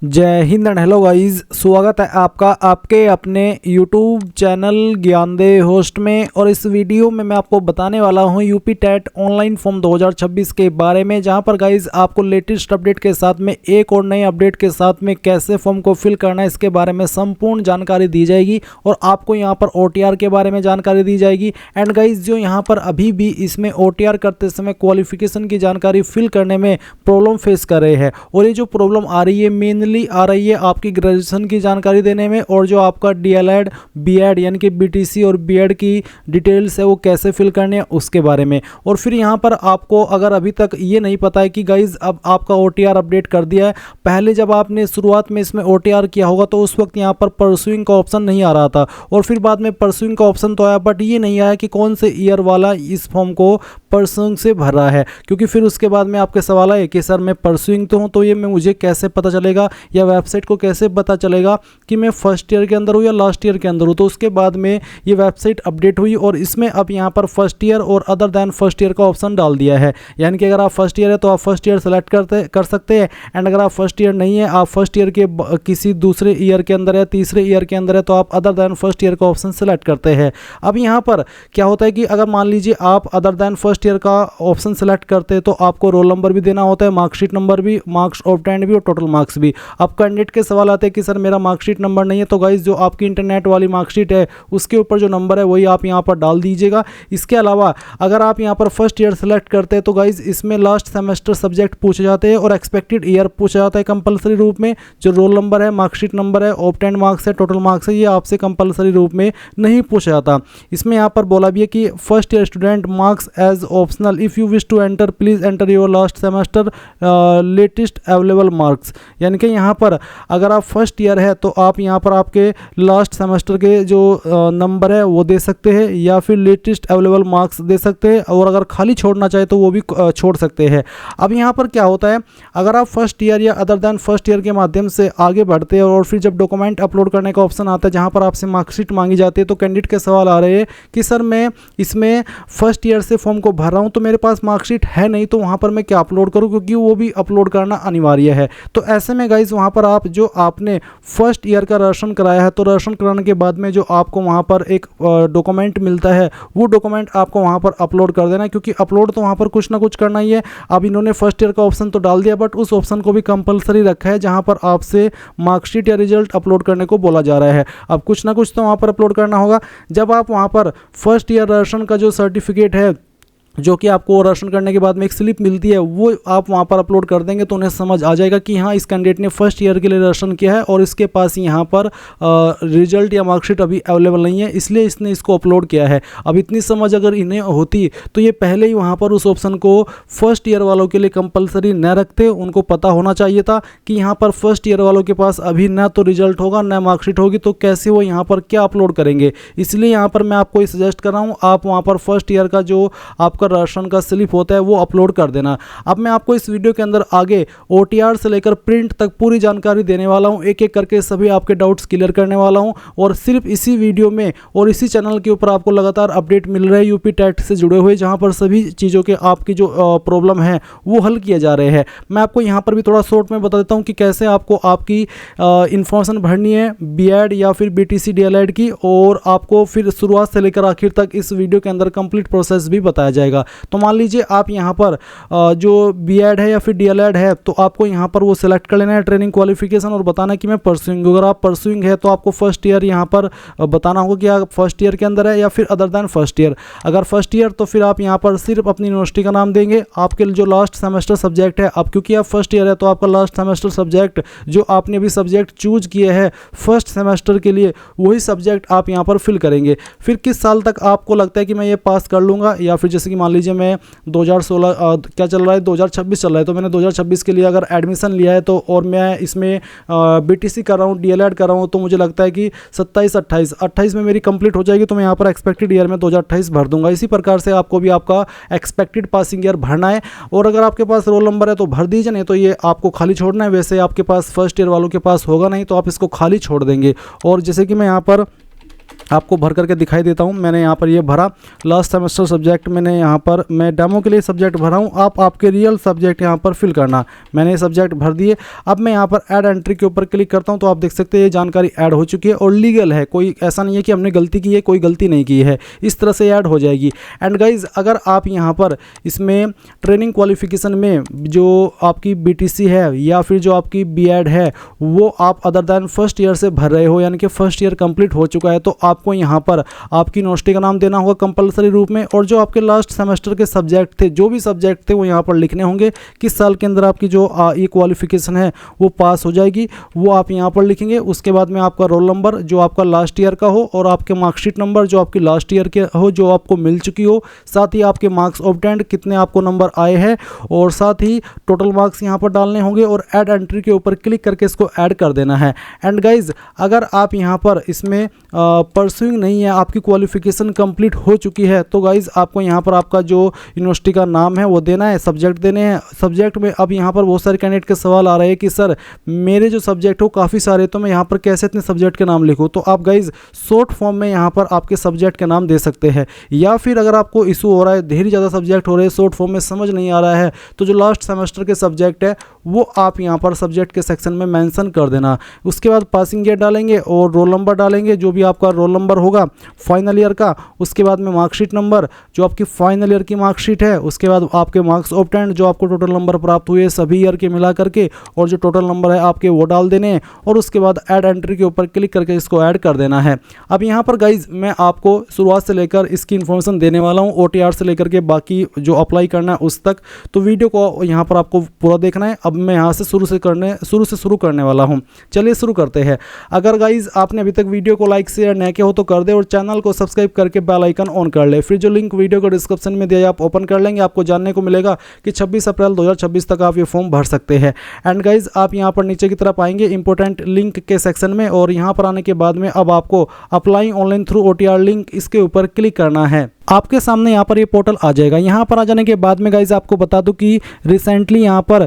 जय Hind and hello guys, स्वागत है आपका आपके अपने यूट्यूब चैनल ज्ञानदेव होस्ट में। और इस वीडियो में मैं आपको बताने वाला हूं यूपी टेट ऑनलाइन फॉर्म 2026 के बारे में, जहां पर गाइस आपको लेटेस्ट अपडेट के साथ में एक और नए अपडेट के साथ में कैसे फॉर्म को फिल करना है इसके बारे में संपूर्ण जानकारी दी जाएगी। और आपको यहां पर OTR के बारे में जानकारी दी जाएगी। एंड गाइस जो यहां पर अभी भी इसमें OTR करते समय क्वालिफिकेशन की जानकारी फिल करने में प्रॉब्लम फेस कर रहे हैं, और ये जो प्रॉब्लम आ रही है मेनली आ रही है आपकी ग्रेजुएशन की जानकारी देने में, और जो आपका DLED BEd यानी कि BTC और BEd की डिटेल्स है वो कैसे फिल करने हैं उसके बारे में। और फिर यहाँ पर आपको अगर अभी तक ये नहीं पता है कि गाइज अब आपका OTR अपडेट कर दिया है, पहले जब आपने शुरुआत में इसमें OTR किया होगा तो उस वक्त यहाँ पर परसुइंग का ऑप्शन नहीं आ रहा था, और फिर बाद में परसुइंग का ऑप्शन तो आया, बट ये नहीं आया कि कौन से ईयर वाला इस फॉर्म को परसुइंग से भर रहा है। क्योंकि फिर उसके बाद में आपके सवाल आए कि सर मैं परसुइंग तो हूँ, तो ये मुझे कैसे पता चलेगा या वेबसाइट को कैसे पता चलेगा कि मैं फर्स्ट ईयर के अंदर हूँ या लास्ट ईयर के अंदर हूँ। तो उसके बाद में ये वेबसाइट अपडेट हुई और इसमें अब यहाँ पर फर्स्ट ईयर और अदर दैन फर्स्ट ईयर का ऑप्शन डाल दिया है। यानी कि अगर आप फर्स्ट ईयर है तो आप फर्स्ट ईयर सेलेक्ट कर सकते हैं, एंड अगर आप फर्स्ट ईयर नहीं है, आप फर्स्ट ईयर के किसी दूसरे ईयर के अंदर है, तीसरे ईयर के अंदर है, तो आप अदर दैन फर्स्ट ईयर का ऑप्शन सेलेक्ट करते हैं। अब यहाँ पर क्या होता है कि अगर मान लीजिए आप अदर दैन फर्स्ट ईयर का ऑप्शन सेलेक्ट करते हैं तो आपको रोल नंबर भी देना होता है, मार्कशीट नंबर भी, मार्क्स ऑब्टेन्ड भी और टोटल मार्क्स भी। अब कैंडिडेट के सवाल आते हैं कि सर मेरा मार्कशीट नंबर नहीं है, तो गाइज जो आपकी इंटरनेट वाली मार्कशीट है उसके ऊपर जो नंबर है वही आप यहाँ पर डाल दीजिएगा। इसके अलावा अगर आप यहाँ पर फर्स्ट ईयर सेलेक्ट करते हैं तो गाइज इसमें लास्ट सेमेस्टर सब्जेक्ट पूछे जाते हैं और एक्सपेक्टेड ईयर पूछा जाता है कंपलसरी रूप में। जो रोल नंबर है, मार्कशीट नंबर है, ऑब्टेन्ड मार्क्स है, टोटल मार्क्स है, ये आपसे कंपलसरी रूप में नहीं पूछा जाता। इसमें यहाँ पर बोला भी है कि first year student marks as optional, if you wish to enter please enter your last semester latest available marks. यानी कि यहाँ पर अगर आप फर्स्ट ईयर है तो आप यहाँ पर आपके लास्ट सेमेस्टर के जो नंबर है वो दे सकते हैं, या फिर लेटेस्ट अवेलेबल मार्क्स दे सकते हैं, और अगर खाली छोड़ना चाहे तो वो भी छोड़ सकते हैं। अब यहाँ पर क्या होता है, अगर आप फर्स्ट ईयर या अदर दैन फर्स्ट ईयर के माध्यम से आगे बढ़ते हैं और फिर जब डॉक्यूमेंट अपलोड करने का ऑप्शन आता है जहाँ पर आपसे मार्कशीट मांगी जाती है, तो कैंडिडेट के सवाल आ रहे हैं कि सर मैं इसमें फर्स्ट ईयर से फॉर्म को भर रहा हूँ तो मेरे पास मार्कशीट है नहीं, तो वहाँ पर मैं क्या अपलोड करूँ, क्योंकि वो भी अपलोड करना अनिवार्य है। तो ऐसे में गाइज वहाँ पर आप जो आपने फर्स्ट ईयर का राशन कराया है, तो राशन कराने के बाद में जो आपको वहाँ पर एक डॉक्यूमेंट मिलता है वो डॉक्यूमेंट आपको वहाँ पर अपलोड कर देना है, क्योंकि अपलोड तो वहाँ पर कुछ ना कुछ करना ही है। अब इन्होंने फर्स्ट ईयर का ऑप्शन तो डाल दिया, बट उस ऑप्शन को भी कंपलसरी रखा है जहाँ पर आपसे मार्कशीट या रिजल्ट अपलोड करने को बोला जा रहा है। अब कुछ ना कुछ तो वहाँ पर अपलोड करना होगा। जब आप वहाँ पर फर्स्ट ईयर राशन का जो सर्टिफिकेट है, जो कि आपको राशन करने के बाद में एक स्लिप मिलती है, वो आप वहाँ पर अपलोड कर देंगे तो उन्हें समझ आ जाएगा कि हाँ इस कैंडिडेट ने फर्स्ट ईयर के लिए राशन किया है और इसके पास यहाँ पर रिजल्ट या मार्कशीट अभी अवेलेबल नहीं है, इसलिए इसने इसको अपलोड किया है। अब इतनी समझ अगर इन्हें होती तो ये पहले ही वहाँ पर उस ऑप्शन को फर्स्ट ईयर वालों के लिए कंपलसरी न रखते। उनको पता होना चाहिए था कि यहाँ पर फर्स्ट ईयर वालों के पास अभी ना तो रिजल्ट होगा ना मार्कशीट होगी, तो कैसे वो यहाँ पर क्या अपलोड करेंगे। इसलिए यहाँ पर मैं आपको ये सजेस्ट कर रहा हूँ, आप वहाँ पर फर्स्ट ईयर का जो आपका राशन का स्लिप होता है वो अपलोड कर देना। अब मैं आपको इस वीडियो के अंदर आगे OTR से लेकर प्रिंट तक पूरी जानकारी देने वाला हूं, एक एक करके सभी आपके डाउट्स क्लियर करने वाला हूं, और सिर्फ इसी वीडियो में और इसी चैनल के ऊपर आपको लगातार अपडेट मिल रहे हैं यूपी टेट से जुड़े हुए, जहां पर सभी चीज़ों के आपकी जो प्रॉब्लम है वो हल किए जा रहे हैं। मैं आपको यहाँ पर भी थोड़ा शॉर्ट में बता देता हूँ कि कैसे आपको आपकी इंफॉर्मेशन भरनी है BEd या फिर BTC DLED की, और आपको फिर शुरुआत से लेकर आखिर तक इस वीडियो के अंदर कंप्लीट प्रोसेस भी बताया जाएगा। तो मान लीजिए आप यहाँ पर जो BEd है या फिर DLED है, तो आपको यहाँ पर वो सिलेक्ट कर लेना है ट्रेनिंग क्वालिफिकेशन और बताना कि मैं परसुइंग। अगर आप परसुइंग है तो आपको फर्स्ट ईयर यहाँ पर बताना होगा कि आप फर्स्ट ईयर के अंदर है या फिर अदर दैन फर्स्ट ईयर। अगर फर्स्ट ईयर तो फिर आप यहाँ पर सिर्फ अपनी यूनिवर्सिटी का नाम देंगे, आपके जो लास्ट सेमेस्टर सब्जेक्ट है। अब क्योंकि आप फर्स्ट ईयर है तो आपका लास्ट सेमेस्टर सब्जेक्ट जो आपने अभी सब्जेक्ट चूज किए हैं फर्स्ट सेमेस्टर के लिए, वही सब्जेक्ट आप यहाँ पर फिल करेंगे। फिर किस साल तक आपको लगता है कि मैं ये पास कर लूँगा, या फिर जैसे कि मान लीजिए मैं 2016 क्या चल रहा है, 2026 चल रहा है, तो मैंने 2026 के लिए अगर एडमिशन लिया है तो, और मैं इसमें BTC कर रहा हूँ, DLED कर रहा हूँ, तो मुझे लगता है कि 27-28 में मेरी कंप्लीट हो जाएगी, तो मैं यहाँ पर एक्सपेक्टेड ईयर में 2028 भर दूंगा। इसी प्रकार से आपको भी आपका एक्सपेक्टेड पासिंग ईयर भरना है, और अगर आपके पास रोल नंबर है तो भर दीजिए, नहीं तो ये आपको खाली छोड़ना है। वैसे आपके पास फर्स्ट ईयर वालों के पास होगा नहीं तो आप इसको खाली छोड़ देंगे। और जैसे कि मैं यहाँ पर आपको भर करके दिखाई देता हूँ। मैंने यहाँ पर ये भरा लास्ट सेमेस्टर सब्जेक्ट, मैंने यहाँ पर मैं डेमो के लिए सब्जेक्ट भरा हूँ, आप आपके रियल सब्जेक्ट यहाँ पर फिल करना। मैंने ये सब्जेक्ट भर दिए। अब मैं यहाँ पर ऐड एंट्री के ऊपर क्लिक करता हूँ तो आप देख सकते हैं ये जानकारी ऐड हो चुकी है और लीगल है, कोई ऐसा नहीं है कि हमने गलती की है, कोई गलती नहीं की है, इस तरह से ऐड हो जाएगी। एंड गाइज अगर आप यहाँ पर इसमें ट्रेनिंग क्वालिफिकेशन में जो आपकी BTC है या फिर जो आपकी B.Ed है वो आप अदर दैन फर्स्ट ईयर से भर रहे हो, यानी कि फर्स्ट ईयर कंप्लीट हो चुका है, तो आपको यहाँ पर आपकी यूनिवर्सिटी का नाम देना होगा कंपलसरी रूप में, और जो आपके लास्ट सेमेस्टर के सब्जेक्ट थे, जो भी सब्जेक्ट थे वो यहाँ पर लिखने होंगे, किस साल के अंदर आपकी जो ये क्वालिफिकेशन है वो पास हो जाएगी, वो आप यहाँ पर लिखेंगे। उसके बाद में आपका रोल नंबर जो आपका लास्ट ईयर का हो और आपके मार्कशीट नंबर जो आपकी लास्ट ईयर के हो, जो आपको मिल चुकी हो, साथ ही आपके मार्क्स ऑब्टेन्ड कितने आपको नंबर आए हैं, और साथ ही टोटल मार्क्स यहाँ पर डालने होंगे और ऐड एंट्री के ऊपर क्लिक करके इसको ऐड कर देना है। एंड गाइज अगर आप यहाँ पर इसमें परस्यूइंग नहीं है, आपकी क्वालिफिकेशन कंप्लीट हो चुकी है, तो गाइज आपको यहाँ पर आपका जो यूनिवर्सिटी का नाम है वो देना है, सब्जेक्ट देने हैं। सब्जेक्ट में अब यहाँ पर बहुत सारे कैंडिडेट के सवाल आ रहे हैं कि सर मेरे जो सब्जेक्ट हो काफ़ी सारे, तो मैं यहाँ पर कैसे इतने सब्जेक्ट के नाम लिखूँ, तो आप गाइज शॉर्ट फॉर्म में यहाँ पर आपके सब्जेक्ट के नाम दे सकते हैं। या फिर अगर आपको इशू हो रहा है, ढेर ज़्यादा सब्जेक्ट हो रहे हैं, शॉर्ट फॉर्म में समझ नहीं आ रहा है, तो जो लास्ट सेमेस्टर के सब्जेक्ट है वो आप यहाँ पर सब्जेक्ट के सेक्शन में मेंशन कर देना। उसके बाद पासिंग ईयर डालेंगे और रोल नंबर डालेंगे, जो भी आपका रोल नंबर होगा फाइनल ईयर का। उसके बाद में मार्कशीट नंबर जो आपकी फाइनल ईयर की मार्कशीट है, उसके बाद आपके मार्क्स ऑब्टेन्ड जो आपको टोटल नंबर प्राप्त हुए सभी ईयर के मिला करके, और जो टोटल नंबर है आपके वो डाल देने हैं, और उसके बाद ऐड एंट्री के ऊपर क्लिक करके इसको ऐड कर देना है। अब यहाँ पर गाइज मैं आपको शुरुआत से लेकर इसकी इन्फॉर्मेशन देने वाला हूँ, OTR से लेकर के बाकी जो अप्लाई करना है उस तक, तो वीडियो को यहाँ पर आपको पूरा देखना है। अब मैं यहाँ से शुरू से शुरू करने वाला हूँ। चलिए शुरू करते हैं। अगर गाइज आपने अभी तक वीडियो को लाइक शेयर नहीं किया हो तो कर दे, और चैनल को सब्सक्राइब करके बेल आइकन ऑन कर ले। फिर जो लिंक वीडियो को डिस्क्रिप्शन में दिया है आप ओपन कर लेंगे, आपको जानने को मिलेगा कि 26 अप्रैल 2026 तक आप ये फॉर्म भर सकते हैं। एंड गाइज आप यहाँ पर नीचे की तरफ आएंगे इंपॉर्टेंट लिंक के सेक्शन में, और यहाँ पर आने के बाद में अब आपको apply online through OTR link इसके ऊपर क्लिक करना है। आपके सामने यहाँ पर ये पोर्टल आ जाएगा। यहाँ पर आ जाने के बाद में गाइज आपको बता दूं कि रिसेंटली यहाँ पर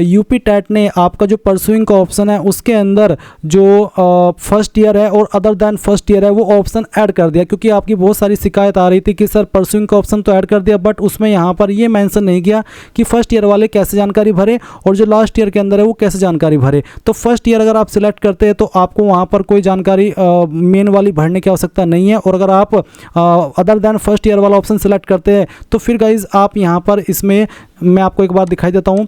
UP TET ने आपका जो परस्यूइंग का ऑप्शन है उसके अंदर जो फर्स्ट ईयर है और अदर दैन फर्स्ट ईयर है वो ऑप्शन ऐड कर दिया, क्योंकि आपकी बहुत सारी शिकायत आ रही थी कि सर परस्यूइंग का ऑप्शन तो ऐड कर दिया, बट उसमें यहाँ पर ये मेंशन नहीं किया कि फर्स्ट ईयर वाले कैसे जानकारी भरे और जो लास्ट ईयर के अंदर है वो कैसे जानकारी भरे। तो फर्स्ट ईयर अगर आप सिलेक्ट करते हैं तो आपको वहाँ पर कोई जानकारी मेन वाली भरने की आवश्यकता नहीं है, और अगर आप अदर दैन फर्स्ट ईयर वाला ऑप्शन सिलेक्ट करते हैं तो फिर गाइज आप यहां पर इसमें मैं आपको एक बार दिखाई देता हूं।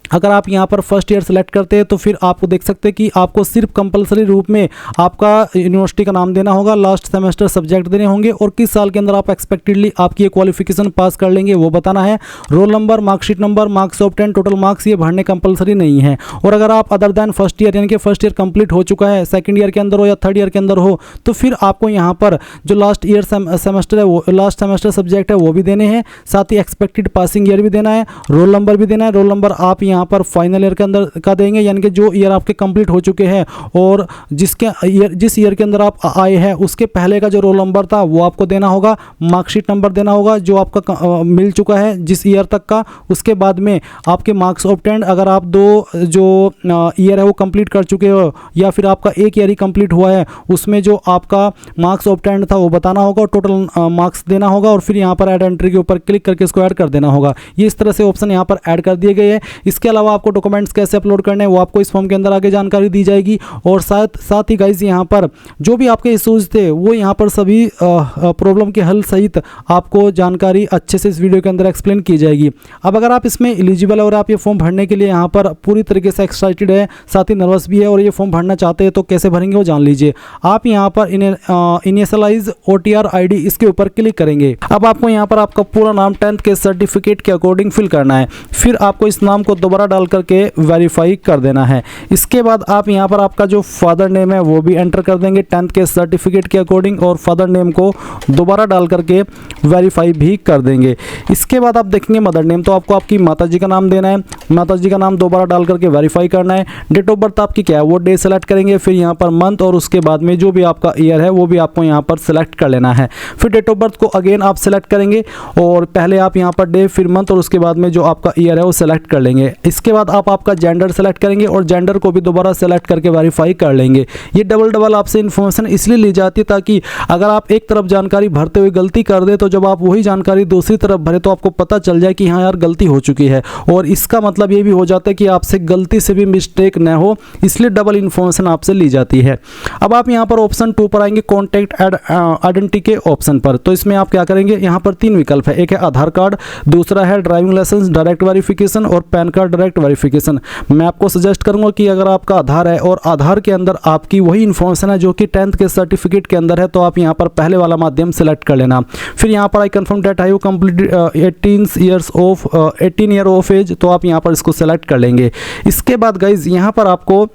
अगर आप यहाँ पर फर्स्ट ईयर सेलेक्ट करते हैं तो फिर आपको देख सकते हैं कि आपको सिर्फ कंपलसरी रूप में आपका यूनिवर्सिटी का नाम देना होगा, लास्ट सेमेस्टर सब्जेक्ट देने होंगे, और किस साल के अंदर आप एक्सपेक्टेडली आपकी क्वालिफिकेशन पास कर लेंगे वो बताना है। Roll number, marksheet number, marks obtained, total marks ये भरने कंपलसरी नहीं है। और अगर आप अदर दैन फर्स्ट ईयर यानी कि फर्स्ट ईयर कंप्लीट हो चुका है, सेकेंड ईयर के अंदर हो या थर्ड ईयर के अंदर हो, तो फिर आपको यहाँ पर जो लास्ट ईयर सेमेस्टर है वो लास्ट सेमेस्टर सब्जेक्ट है वो भी देने हैं, साथ ही एक्सपेक्टेड पासिंग ईयर भी देना है, रोल नंबर भी देना है। रोल नंबर आप यहाँ पर फाइनल ईयर के अंदर का देंगे, यानी कि जो ईयर आपके कंप्लीट हो चुके हैं और जिस ईयर के अंदर आप आए हैं उसके पहले का जो रोल नंबर था वो आपको देना होगा। मार्कशीट नंबर देना होगा जो आपका मिल चुका है जिस ईयर तक का। उसके बाद में आपके मार्क्स ऑब्टेन्ड, अगर आप दो जो ईयर है वो कंप्लीट कर चुके हो या फिर आपका एक ईयर ही कंप्लीट हुआ है, उसमें जो आपका मार्क्स ऑब्टेन्ड था वो बताना होगा और टोटल मार्क्स देना होगा, और फिर यहाँ पर ऐड एंट्री के ऊपर क्लिक करके इसको ऐड कर देना होगा। ये इस तरह से ऑप्शन यहाँ पर ऐड कर दिए गए हैं। इसके अलावा आपको डॉक्यूमेंट्स कैसे अपलोड करने हैं वो आपको इस फॉर्म के अंदर आगे जानकारी दी जाएगी, और साथ ही गाइज यहाँ पर जो भी आपके इश्यूज थे वो यहाँ पर सभी प्रॉब्लम के हल सहित आपको जानकारी अच्छे से इस वीडियो के अंदर एक्सप्लेन की जाएगी। अब अगर आप इसमें एलिजिबल है और आप ये फॉर्म भरने के लिए यहाँ पर पूरी तरीके से एक्साइटेड है, साथ ही नर्वस भी है और ये फॉर्म भरना चाहते हैं, तो कैसे भरेंगे वो जान लीजिए। आप यहाँ पर इनिशियलाइज OTR ID इसके ऊपर क्लिक करेंगे। अब आपको यहाँ पर आपका पूरा नाम 10th के सर्टिफिकेट के अकॉर्डिंग फिल करना है, फिर आपको इस नाम को दोबारा डाल करके वेरीफाई कर देना है। इसके बाद आप यहाँ पर आपका जो फादर नेम है वो भी एंटर कर देंगे 10th के सर्टिफिकेट के अकॉर्डिंग, और फादर नेम को दोबारा डाल करके वेरीफाई भी कर देंगे। इसके बाद आप देखेंगे मदर नेम, तो आपको आपकी माता जी का नाम देना है, माता जी का नाम दोबारा डाल करके वेरीफाई करना है। डेट ऑफ बर्थ आपकी क्या है वो डे सेलेक्ट करेंगे, फिर यहाँ पर मंथ, और उसके बाद में जो भी आपका ईयर है वो भी आपको यहाँ पर सेलेक्ट कर लेना है। फिर डेट ऑफ बर्थ को अगेन आप सेलेक्ट करेंगे, और पहले आप यहाँ पर डे, फिर मंथ, और उसके बाद में जो आपका ईयर है वो सेलेक्ट कर लेंगे। इसके बाद आप आपका जेंडर सेलेक्ट करेंगे और जेंडर को भी दोबारा सेलेक्ट करके वेरीफाई कर लेंगे। ये डबल आपसे इन्फॉर्मेशन इसलिए ली जाती है ताकि अगर आप एक तरफ जानकारी भरते हुए गलती कर दे तो जब आप वही जानकारी दूसरी तरफ भरे तो आपको पता चल जाए कि हाँ यार गलती हो चुकी है, और इसका मतलब ये भी हो जाता है कि आपसे गलती से भी मिस्टेक न हो, इसलिए डबल इन्फॉर्मेशन आपसे ली जाती है। अब आप यहाँ पर ऑप्शन 2 पर आएंगे, कॉन्टैक्ट आइडेंटिटी के ऑप्शन पर। तो इसमें आप क्या करेंगे, यहाँ पर 3 विकल्प है, एक है आधार कार्ड, दूसरा है ड्राइविंग लाइसेंस डायरेक्ट वेरिफिकेशन और पैन कार्ड डायरेक्ट वेरिफिकेशन। मैं आपको सजेस्ट करूंगा कि अगर आपका आधार है और आधार के अंदर आपकी वही इन्फॉर्मेशन है जो कि 10th के सर्टिफिकेट के अंदर है, तो आप यहाँ पर पहले वाला माध्यम सेलेक्ट कर लेना। फिर यहाँ पर I confirm that I have completed 18 year of age, तो आप यहाँ पर इसको सेलेक्ट कर लेंगे। इसके बाद गाइज यहाँ पर आपको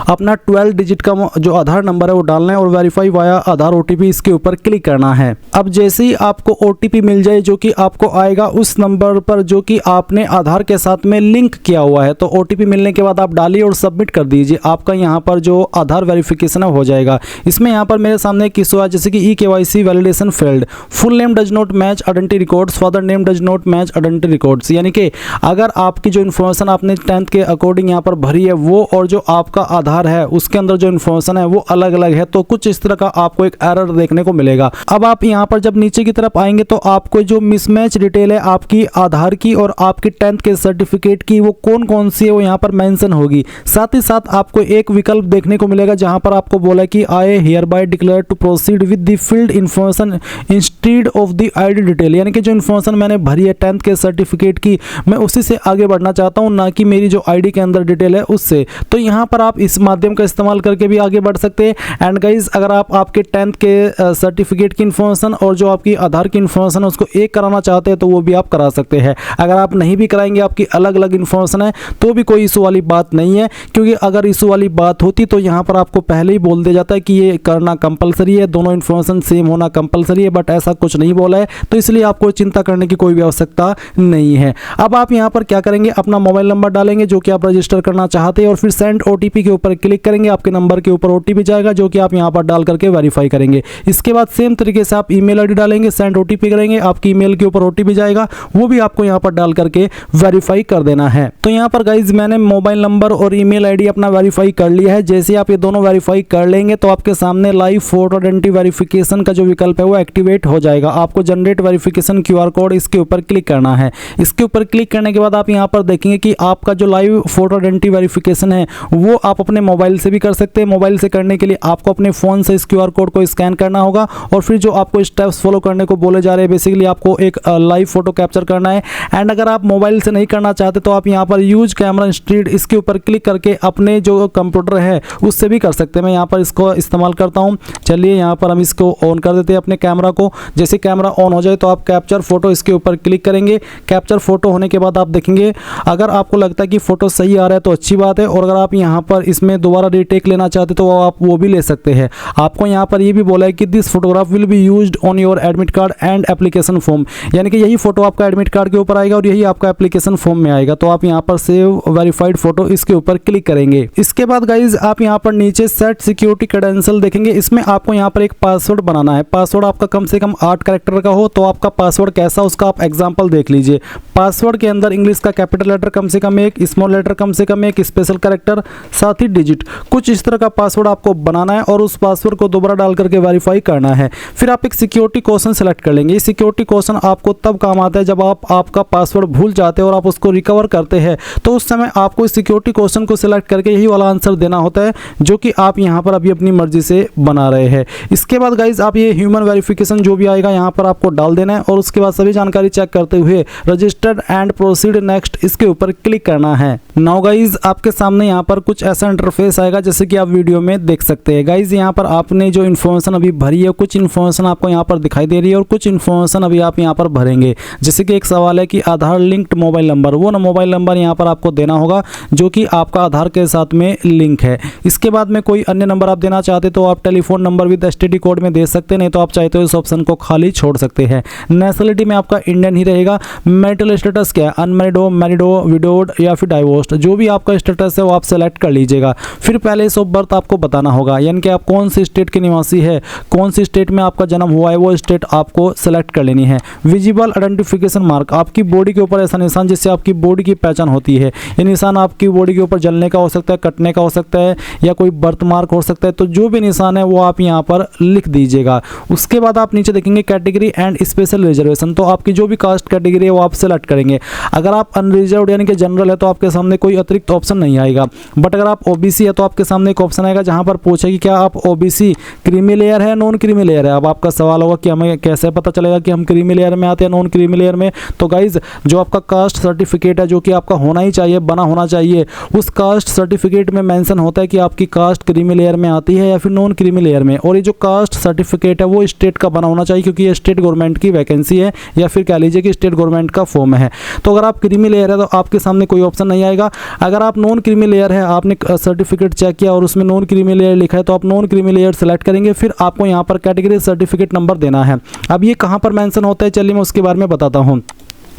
अपना 12 डिजिट का जो आधार नंबर है वो डालना है और वेरीफाई वाया आधार ओटीपी इसके ऊपर क्लिक करना है। अब जैसे ही आपको ओटीपी मिल जाए जो कि आपको आएगा उस नंबर पर जो कि आपने आधार के साथ में लिंक किया हुआ है, तो ओटीपी मिलने के बाद आप डालिए और सबमिट कर दीजिए। आपका यहाँ पर जो आधार वेरिफिकेशन हो जाएगा। इसमें यहाँ पर मेरे सामने एक इशू है जैसे कि EKYC validation failed, full name does not match identity records, father name does not match identity records, यानी कि अगर आपकी जो इन्फॉर्मेशन आपने 10th के अकॉर्डिंग यहाँ पर भरी है वो और जो आपका आधार है उसके अंदर जो इन्फॉर्मेशन है वो अलग अलग है, तो कुछ इस तरह का आपको एक एरर देखने को मिलेगा। अब आप यहाँ पर जब नीचे की तरफ आएंगे तो आपको जो मिसमैच डिटेल है आपकी आधार की और आपकी 10th के सर्टिफिकेट की वो कौन कौन सी है वो यहाँ पर मेंशन होगी। साथ ही साथ आपको एक विकल्प देखने को मिलेगा जहाँ पर आपको बोला कि I hereby declare to proceed with the field information instead of the ID detail, यानी कि जो इन्फॉर्मेशन मैंने भरी है 10th के सर्टिफिकेट की मैं उसी से आगे बढ़ना चाहता हूँ, ना कि मेरी जो आईडी के अंदर डिटेल है उससे। तो यहाँ पर आप इस माध्यम का इस्तेमाल करके भी आगे बढ़ सकते हैं। एंड गाइज अगर आप आपके 10th के सर्टिफिकेट की इन्फॉर्मेशन और जो आपकी आधार की इन्फॉर्मेशन है उसको एक कराना चाहते हैं तो वो भी आप करा सकते हैं। अगर आप नहीं भी कराएंगे, आपकी अलग अलग इन्फॉर्मेशन है तो भी कोई इशू वाली बात नहीं है, क्योंकि अगर इशू वाली बात होती तो यहाँ पर आपको पहले ही बोल दिया जाता है कि ये करना कंपलसरी है, दोनों इन्फॉर्मेशन सेम होना कंपलसरी है, बट ऐसा कुछ नहीं बोला है, तो इसलिए आपको चिंता करने की कोई भी आवश्यकता नहीं है। अब आप यहाँ पर क्या करेंगे, अपना मोबाइल नंबर डालेंगे जो कि आप रजिस्टर करना चाहते हैं और फिर सेंड ओटीपी के ऊपर क्लिक करेंगे। आपके नंबर के ऊपर ओटीपी जाएगा जो कि आप यहाँ पर डाल करके वेरीफाई करेंगे। इसके बाद सेम तरीके से आप ईमेल आईडी डालेंगे, सेंड ओटीपी करेंगे, आपकी ईमेल के ऊपर ओटीपी जाएगा, वो भी आपको यहाँ पर डाल करके वेरीफाई कर देना है। तो यहाँ पर गाइज मैंने मोबाइल नंबर और ईमेल आईडी अपना वेरीफाई कर लिया है। जैसे आप ये दोनों वेरीफाई कर लेंगे तो आपके सामने लाइव फोटो आइडेंटिटी वेरिफिकेशन का जो विकल्प है वो एक्टिवेट हो जाएगा। आपको जनरेट वेरिफिकेशन QR कोड इसके ऊपर क्लिक करना है। इसके ऊपर क्लिक करने के बाद आप यहाँ पर देखेंगे कि आपका जो लाइव फोटो आइडेंटिटी वेरिफिकेशन है वो आप अपने मोबाइल से भी कर सकते हैं। मोबाइल से करने के लिए आपको अपने फ़ोन से इस QR कोड को स्कैन करना होगा और फिर जो आपको स्टेप्स फॉलो करने को बोले जा रहे हैं, बेसिकली आपको एक लाइव फोटो कैप्चर करना है। एंड अगर आप मोबाइल से नहीं करना चाहते तो आप यहाँ पर यूज कैमरा इंस्टेड इसके ऊपर क्लिक करके अपने जो कंप्यूटर है उससे भी कर सकते हैं। मैं यहाँ पर इसको इस्तेमाल करता हूँ। चलिए यहाँ पर हम इसको ऑन कर देते हैं अपने कैमरा को। जैसे कैमरा ऑन हो जाए तो आप कैप्चर फोटो इसके ऊपर क्लिक करेंगे। कैप्चर फोटो होने के बाद आप देखेंगे अगर आपको लगता है कि फोटो सही आ रहा है तो अच्छी बात है, और अगर आप यहाँ पर इसमें दोबारा रीटेक लेना चाहते तो आप वो भी ले सकते हैं। आपको यहाँ पर ये भी बोला है कि this photograph will be used on your admit card and application form, यानी कि यही फोटो आपका एडमिट कार्ड के ऊपर आएगा और यही आपका एप्लीकेशन फॉर्म में आएगा। तो आप यहाँ पर सेव वेरीफाइड फोटो इसके ऊपर क्लिक करेंगे। इसके बाद गाइज आप यहाँ पर नीचे सेट सिक्योरिटी क्रेडेंशियल देखेंगे। इसमें आपको यहाँ पर एक पासवर्ड बनाना है। पासवर्ड आपका कम से कम 8 कैरेक्टर का हो। तो आपका पासवर्ड कैसा उसका आप एग्जाम्पल देख लीजिए। पासवर्ड के अंदर इंग्लिश का कैपिटल लेटर कम से कम 1, स्मॉल लेटर कम से कम 1, स्पेशल कैरेक्टर, साथ ही डिजिट, कुछ इस तरह का पासवर्ड आपको बनाना है और उस पासवर्ड को दोबारा डाल करके वेरीफाई करना है। फिर आप एक सिक्योरिटी क्वेश्चन सेलेक्ट कर लेंगे। ये सिक्योरिटी क्वेश्चन आपको तब काम आता है जब आप आपका पासवर्ड भूल जाते हैं और आप उसको रिकवर करते हैं, तो उस समय आपको इस सिक्योरिटी क्वेश्चन को सिलेक्ट करके यही वाला आंसर देना होता है जो कि आप यहाँ पर अभी अपनी मर्जी से बना रहे हैं। इसके बाद गाइज आप ये ह्यूमन वेरिफिकेशन जो भी आएगा यहाँ पर आपको डाल देना है और उसके बाद सभी जानकारी चेक करते हुए रजिस्टर्ड एंड प्रोसीड नेक्स्ट इसके ऊपर क्लिक करना है। नाउ गाइज आपके सामने यहाँ पर कुछ ऐसा इंटरफेस आएगा जैसे कि आप वीडियो में देख सकते हैं। गाइज यहाँ पर आपने जो इन्फॉर्मेशन अभी भरी है, कुछ इन्फॉर्मेशन आपको यहाँ पर दिखाई दे रही है और कुछ इन्फॉर्मेशन अभी आप यहाँ पर भरेंगे। जैसे कि एक सवाल है कि आधार लिंक्ड मोबाइल नंबर, वो ना मोबाइल नंबर यहाँ पर आपको देना होगा जो कि आपका आधार के साथ में लिंक है। इसके बाद में कोई अन्य नंबर आप देना चाहते तो आप telephone number with STD code में दे सकते हैं, नहीं तो आप चाहते हो इस ऑप्शन को खाली छोड़ सकते हैं। नेशनलिटी में आपका इंडियन ही रहेगा। मैरिटल स्टेटस क्या है, अनमैरिड हो, मैरिड हो, विडोड या फिर डाइवोर्स्ड, जो भी आपका स्टेटस है वो आप सेलेक्ट कर लीजिए। दीजिएगा। फिर पहले ऑफ बर्थ आपको बताना होगा, यानी कि आप कौन सी स्टेट के निवासी है, कौन सी स्टेट में आपका जन्म हुआ है, वो स्टेट आपको सेलेक्ट कर लेनी है। विजिबल आइडेंटिफिकेशन मार्क, आपकी बॉडी के ऊपर ऐसा निशान जिससे आपकी बॉडी की पहचान होती है। ये निशान आपकी बॉडी के ऊपर जलने का हो सकता है, कटने का हो सकता है, या कोई बर्थ मार्क हो सकता है। तो जो भी निशान है वो आप यहाँ पर लिख दीजिएगा। उसके बाद आप नीचे देखेंगे कैटेगरी एंड स्पेशल रिजर्वेशन, तो आपकी जो भी कास्ट कैटेगरी है वो आप सेलेक्ट करेंगे। अगर आप अनरिजर्व्ड यानी कि जनरल है तो आपके सामने कोई अतिरिक्त ऑप्शन नहीं आएगा। बट अगर आप ओबीसी है तो आपके सामने एक ऑप्शन आएगा जहां पर पूछे कि क्या आप ओबीसी क्रीमी लेयर है, नॉन क्रीमी लेयर है। अब आपका सवाल होगा कि हमें कैसे पता चलेगा कि हम क्रीमी लेयर में आते हैं, नॉन क्रीमी लेयर में। तो गाइज जो आपका कास्ट सर्टिफिकेट है, जो कि आपका होना ही चाहिए, बना होना चाहिए, उस कास्ट सर्टिफिकेट में मेंशन होता है कि आपकी कास्ट क्रीमी लेयर में आती है या फिर नॉन क्रीमी लेयर में। और ये जो कास्ट सर्टिफिकेट है वो स्टेट का बना होना चाहिए, क्योंकि ये स्टेट गवर्नमेंट की वैकेंसी है या फिर कह लीजिए कि स्टेट गवर्नमेंट का फॉर्म है। तो अगर आप क्रीमी लेयर है तो आपके सामने कोई ऑप्शन नहीं आएगा। अगर आप नॉन क्रीमी लेयर है, आपने सर्टिफिकेट चेक किया और उसमें नॉन क्रीमी लेयर लिखा है, तो आप नॉन क्रीमी लेयर सेलेक्ट करेंगे। फिर आपको यहाँ पर कैटेगरी सर्टिफिकेट नंबर देना है। अब ये कहाँ पर मेंशन होता है, चलिए मैं उसके बारे में बताता हूँ।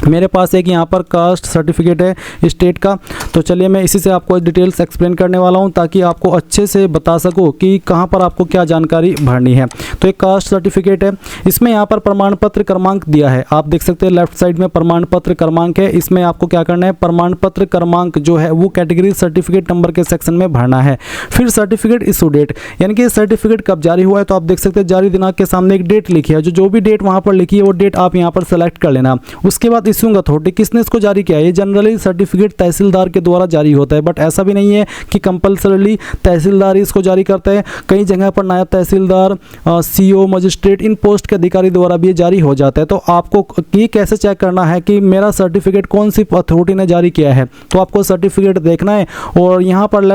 मेरे पास एक यहाँ पर कास्ट सर्टिफिकेट है स्टेट का, तो चलिए मैं इसी से आपको डिटेल्स एक्सप्लेन करने वाला हूँ ताकि आपको अच्छे से बता सकूँ कि कहाँ पर आपको क्या जानकारी भरनी है। तो एक कास्ट सर्टिफिकेट है, इसमें यहाँ पर प्रमाण पत्र क्रमांक दिया है, आप देख सकते हैं लेफ्ट साइड में प्रमाण पत्र क्रमांक है। इसमें आपको क्या करना है, प्रमाण पत्र क्रमांक जो है वो कैटेगरी सर्टिफिकेट नंबर के सेक्शन में भरना है। फिर सर्टिफिकेट इशू डेट, यानी कि सर्टिफिकेट कब जारी हुआ है, तो आप देख सकते हैं जारी दिनांक के सामने एक डेट लिखी है। जो भी डेट वहाँ पर लिखी है वो डेट आप यहाँ पर सेलेक्ट कर लेना। उसके बाद इशूइंग अथॉरिटी, किसने इसको जारी किया है। ये जनरली सर्टिफिकेट तहसीलदार के द्वारा जारी होता है, बट ऐसा भी नहीं है कि कंपलसरीली तहसीलदार इसको जारी करता है। कई जगह पर नायब तहसीलदार, सीओ, मजिस्ट्रेट, इन पोस्ट के अधिकारी द्वारा भी ये जारी हो जाता है। तो आपको ये कैसे चेक करना है कि मेरा सर्टिफिकेट कौन सी अथॉरिटी ने जारी किया है, तो आपको सर्टिफिकेट देखना है और यहाँ पर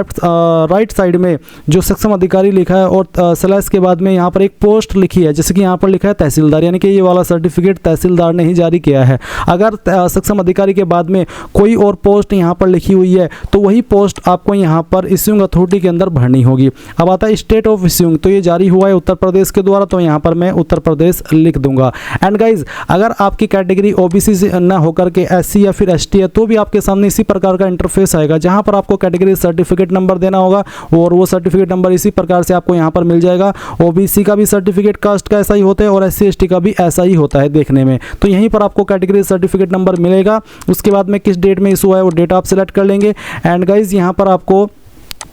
राइट साइड में जो सक्षम अधिकारी लिखा है और स्लैश के बाद में यहाँ पर एक पोस्ट लिखी है, जैसे कि यहाँ पर लिखा है तहसीलदार, यानी कि ये वाला सर्टिफिकेट तहसीलदार ने ही जारी किया है। अगर सक्षम अधिकारी के बाद में कोई और पोस्ट यहाँ पर लिखी हुई है तो वही पोस्ट आपको यहाँ पर इश्यूइंग अथॉरिटी के अंदर भरनी होगी। अब आता है स्टेट ऑफ इश्यूइंग, तो ये जारी हुआ है उत्तर प्रदेश के द्वारा, तो यहाँ पर मैं उत्तर प्रदेश लिख दूंगा। एंड गाइज अगर आपकी कैटेगरी ओबीसी से न होकर के एससी या फिर एसटी है तो भी आपके सामने इसी प्रकार का इंटरफेस आएगा, जहाँ पर आपको कैटेगरी सर्टिफिकेट नंबर देना होगा और वो सर्टिफिकेट नंबर इसी प्रकार से आपको यहाँ पर मिल जाएगा। ओबीसी का भी सर्टिफिकेट कास्ट का ऐसा ही होता है और एससी एसटी का भी ऐसा ही होता है देखने में। तो यहीं पर आपको कैटेगरी सर्टिफिकेट नंबर मिलेगा। उसके बाद में किस डेट में इशू है वो डेट आप सेलेक्ट कर लेंगे। एंड गाइज यहाँ पर आपको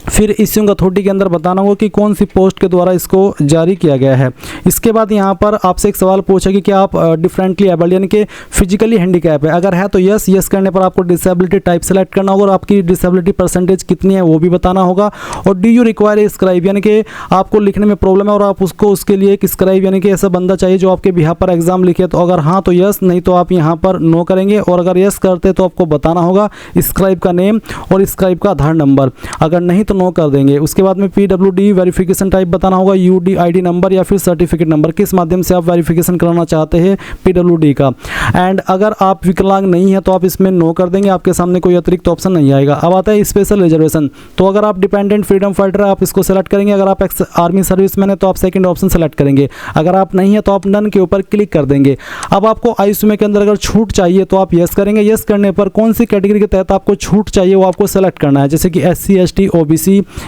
फिर इश्यूइंग अथॉरिटी के अंदर बताना होगा कि कौन सी पोस्ट के द्वारा इसको जारी किया गया है। इसके बाद यहाँ पर आपसे एक सवाल पूछा कि क्या आप डिफरेंटली एबल्ड यानी कि फिजिकली हैंडीकैप है, अगर है तो यस, यस करने पर आपको डिसेबिलिटी टाइप सेलेक्ट करना होगा और आपकी डिसेबिलिटी परसेंटेज कितनी है वो भी बताना होगा। और do you require a scribe, यानी कि आपको लिखने में प्रॉब्लम है और आप उसको उसके लिए एक स्क्राइब यानी कि ऐसा बंदा चाहिए जो आपके बिहाफ पर एग्जाम लिखे, तो अगर हाँ तो यस, नहीं तो आप यहाँ पर नो करेंगे। और अगर यस करते तो आपको बताना होगा स्क्राइब का नेम और स्क्राइब का आधार नंबर, अगर नहीं तो नो कर देंगे। उसके बाद में पीडब्ल्यूडी वेरिफिकेशन टाइप बताना होगा, यूडीआईडी नंबर या फिर सर्टिफिकेट नंबर, किस माध्यम से आप वेरिफिकेशन कराना चाहते हैं पीडब्ल्यूडी का। एंड अगर आप विकलांग नहीं है तो आप इसमें नो कर देंगे, आपके सामने कोई अतिरिक्त ऑप्शन नहीं आएगा। अब आता है स्पेशल रिजर्वेशन, तो अगर आप डिपेंडेंट फ्रीडम फाइटर है आप इसको सेलेक्ट करेंगे, अगर आप आर्मी सर्विसमैन है तो आप सेकंड ऑप्शन सेलेक्ट करेंगे, अगर आप नहीं है तो आप नन के ऊपर क्लिक कर देंगे। अब आपको आयुष्मान के अंदर अगर छूट चाहिए तो आप यस करेंगे। यस करने पर कौन सी कैटेगरी के तहत आपको छूट चाहिए वो आपको सेलेक्ट करना है, जैसे कि एससी एसटी ओबीसी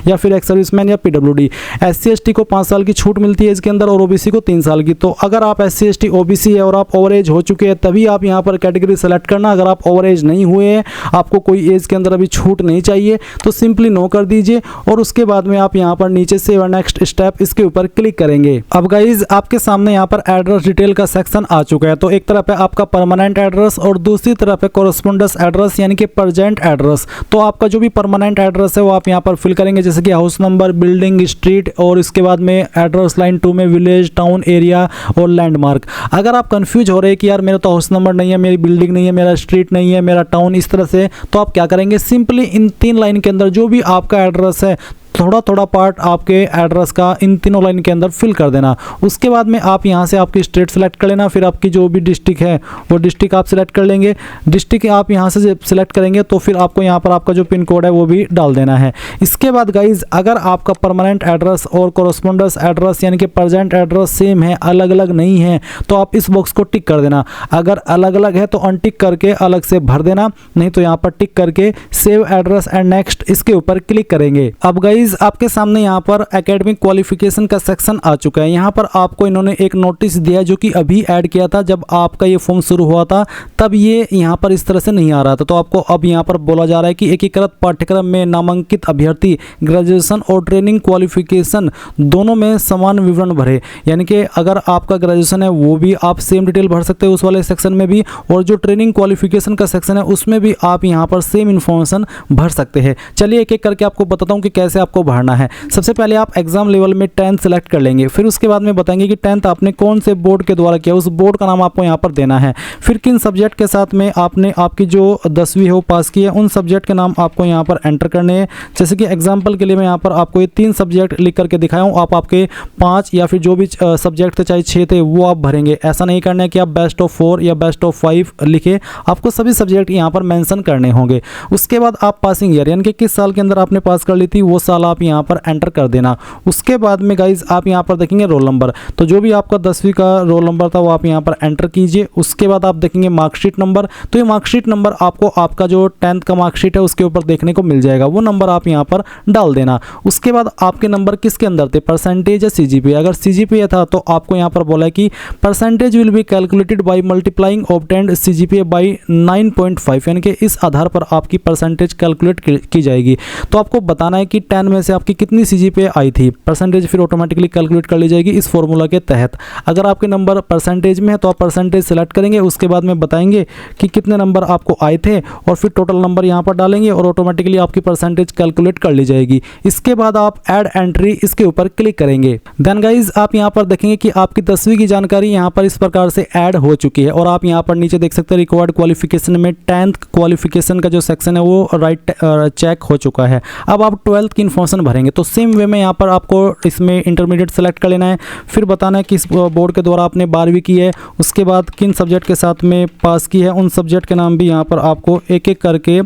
या फिर एक्स सर्विसमैन या पीडब्ल्यूडी। एससी एसटी को 5 साल की छूट मिलती है इसके अंदर और ओबीसी को 3 साल की। तो अगर आप एससी एसटी ओबीसी है और आप ओवर एज हो चुके हैं तभी आप यहाँ पर कैटेगरी सेलेक्ट करना। अगर आप ओवर एज नहीं हुए हैं, आपको कोई एज के अंदर अभी छूट नहीं चाहिए, तो सिंपली नो कर दीजिए और उसके बाद में आप यहाँ पर नीचे से नेक्स्ट स्टेप इसके ऊपर क्लिक करेंगे। अब गाइज आपके सामने यहाँ पर एड्रेस डिटेल का सेक्शन आ चुका है। तो एक तरफ है आपका परमानेंट एड्रेस और दूसरी तरफ है कोरेस्पोंडेंस एड्रेस यानी कि प्रेजेंट एड्रेस। तो आपका जो भी परमानेंट एड्रेस है वो आप यहाँ पर फिल करेंगे, जैसे कि हाउस नंबर, बिल्डिंग, स्ट्रीट और इसके बाद में एड्रेस लाइन 2 में विलेज, टाउन, एरिया और लैंडमार्क। अगर आप कंफ्यूज हो रहे हैं कि यार मेरा तो हाउस नंबर नहीं है, मेरी बिल्डिंग नहीं है, मेरा स्ट्रीट नहीं है, मेरा टाउन, इस तरह से, तो आप क्या करेंगे, सिंपली इन 3 लाइन के अंदर जो भी आपका एड्रेस है थोड़ा थोड़ा पार्ट आपके एड्रेस का इन तीनों लाइन के अंदर फिल कर देना। उसके बाद में आप यहाँ से आपकी स्टेट सेलेक्ट कर लेना, फिर आपकी जो भी डिस्ट्रिक्ट है वो डिस्ट्रिक्ट आप सिलेक्ट कर लेंगे। डिस्ट्रिक्ट आप यहाँ से सिलेक्ट करेंगे तो फिर आपको यहाँ पर आपका जो पिन कोड है वो भी डाल देना है। इसके बाद गाइज अगर आपका परमानेंट एड्रेस और कोरस्पोंडेंस एड्रेस यानी कि प्रेजेंट एड्रेस सेम है, अलग अलग नहीं है, तो आप इस बॉक्स को टिक कर देना। अगर अलग अलग है तो अनटिक करके अलग से भर देना, नहीं तो यहाँ पर टिक करके सेव एड्रेस एंड नेक्स्ट इसके ऊपर क्लिक करेंगे। अब गाइज आपके सामने यहाँ पर एकेडमिक क्वालिफिकेशन का सेक्शन आ चुका है। यहाँ पर आपको इन्होंने एक नोटिस दिया जो कि अभी ऐड किया था, जब आपका ये फॉर्म शुरू हुआ था तब ये यहाँ पर इस तरह से नहीं आ रहा था। तो आपको अब यहाँ पर बोला जा रहा है कि एकीकृत पाठ्यक्रम में नामांकित अभ्यर्थी ग्रेजुएशन और ट्रेनिंग क्वालिफिकेशन दोनों में समान विवरण भरे। यानी कि अगर आपका ग्रेजुएशन है वो भी आप सेम डिटेल भर सकते हो उस वाले सेक्शन में भी, और जो ट्रेनिंग क्वालिफिकेशन का सेक्शन है उसमें भी आप यहाँ पर सेम इन्फॉर्मेशन भर सकते हैं। चलिए एक एक करके आपको बताता हूँ कि कैसे आपको भरना है। सबसे पहले आप एग्जाम लेवल में 10th सेलेक्ट कर लेंगे, फिर उसके बाद में बताएंगे कि 10th आपने कौन से बोर्ड के द्वारा किया, उस बोर्ड का नाम आपको यहाँ पर देना है। फिर किन सब्जेक्ट के साथ में आपने आपकी जो 10वीं है वो पास की है उन सब्जेक्ट के नाम आपको यहाँ पर एंटर करने हैं। जैसे कि एग्जाम्पल के लिए मैं यहाँ पर आपको ये 3 सब्जेक्ट लिख करके दिखाया हूँ, आप आपके 5 या फिर जो भी सब्जेक्ट थे चाहे 6 थे वो आप भरेंगे। ऐसा नहीं करना है कि आप बेस्ट ऑफ 4 या बेस्ट ऑफ 5 लिखे, आपको सभी सब्जेक्ट यहाँ पर मेंशन करने होंगे। उसके बाद आप पासिंग ईयर यानी कि किस साल के अंदर आपने पास कर ली थी वो साल आप यहाँ पर एंटर कर देना। उसके बाद में गाइज आप यहाँ पर देखेंगे रोल नंबर, तो जो भी आपका 10वीं का रोल नंबर था वो आप यहाँ पर एंटर कीजिए। उसके बाद आप देखेंगे मार्कशीट नंबर, तो ये मार्कशीट नंबर आपको आपका जो 10th का मार्कशीट है उसके ऊपर देखने को मिल जाएगा, वो नंबर आप यहाँ पर डाल देना। उसके बाद आपके नंबर किसके अंदर थे, परसेंटेज या सीजीपीए। अगर सीजीपीए था तो आपको यहाँ पर बोला है कि percentage will be calculated by multiplying obtained CGPA by 9.5, यानी कि इस आधार पर आपकी परसेंटेज कैलकुलेट की जाएगी। तो आपको बताना है कि 10 में से आपकी कितनी सीजीपीए आई थी, परसेंटेज फिर ऑटोमेटिकली कैलकुलेट कर ली जाएगी इस फॉर्मूला के तहत। अगर आपके नंबर परसेंटेज में है तो आप परसेंटेज सेलेक्ट करेंगे, उसके बाद में बताएंगे कि कितने नंबर आपको आए थे और फिर टोटल नंबर यहाँ पर डालेंगे और ऑटोमेटिकली आपकी परसेंटेज कैलकुलेट कर ली जाएगी। इसके बाद आप ऐड एंट्री इसके ऊपर क्लिक करेंगे। देन गाइज आप यहाँ पर देखेंगे कि आपकी 10वीं की जानकारी यहाँ पर इस प्रकार से ऐड हो चुकी है, और आप यहाँ पर नीचे देख सकते हैं रिक्वायर्ड क्वालिफिकेशन में 10th क्वालिफिकेशन का जो सेक्शन है वो राइट चेक हो चुका है। अब आप 12th की इन्फॉर्मेशन भरेंगे, तो सेम वे में यहाँ पर आपको इसमें इंटरमीडिएट सेलेक्ट कर लेना है, फिर बताना है किस बोर्ड के द्वारा आपने 12वीं की है, उसके बाद किन सब्जेक्ट के साथ में पास की है उन सब्जेक्ट के नाम भी यहाँ पर आपको एक एक करके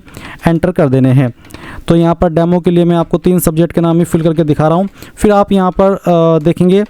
एंटर कर देने हैं। तो यहाँ पर डेमो के लिए मैं आपको 3 सब्जेक्ट के नाम ही फिल करके दिखा रहा हूँ। फिर आप यहाँ पर देखेंगे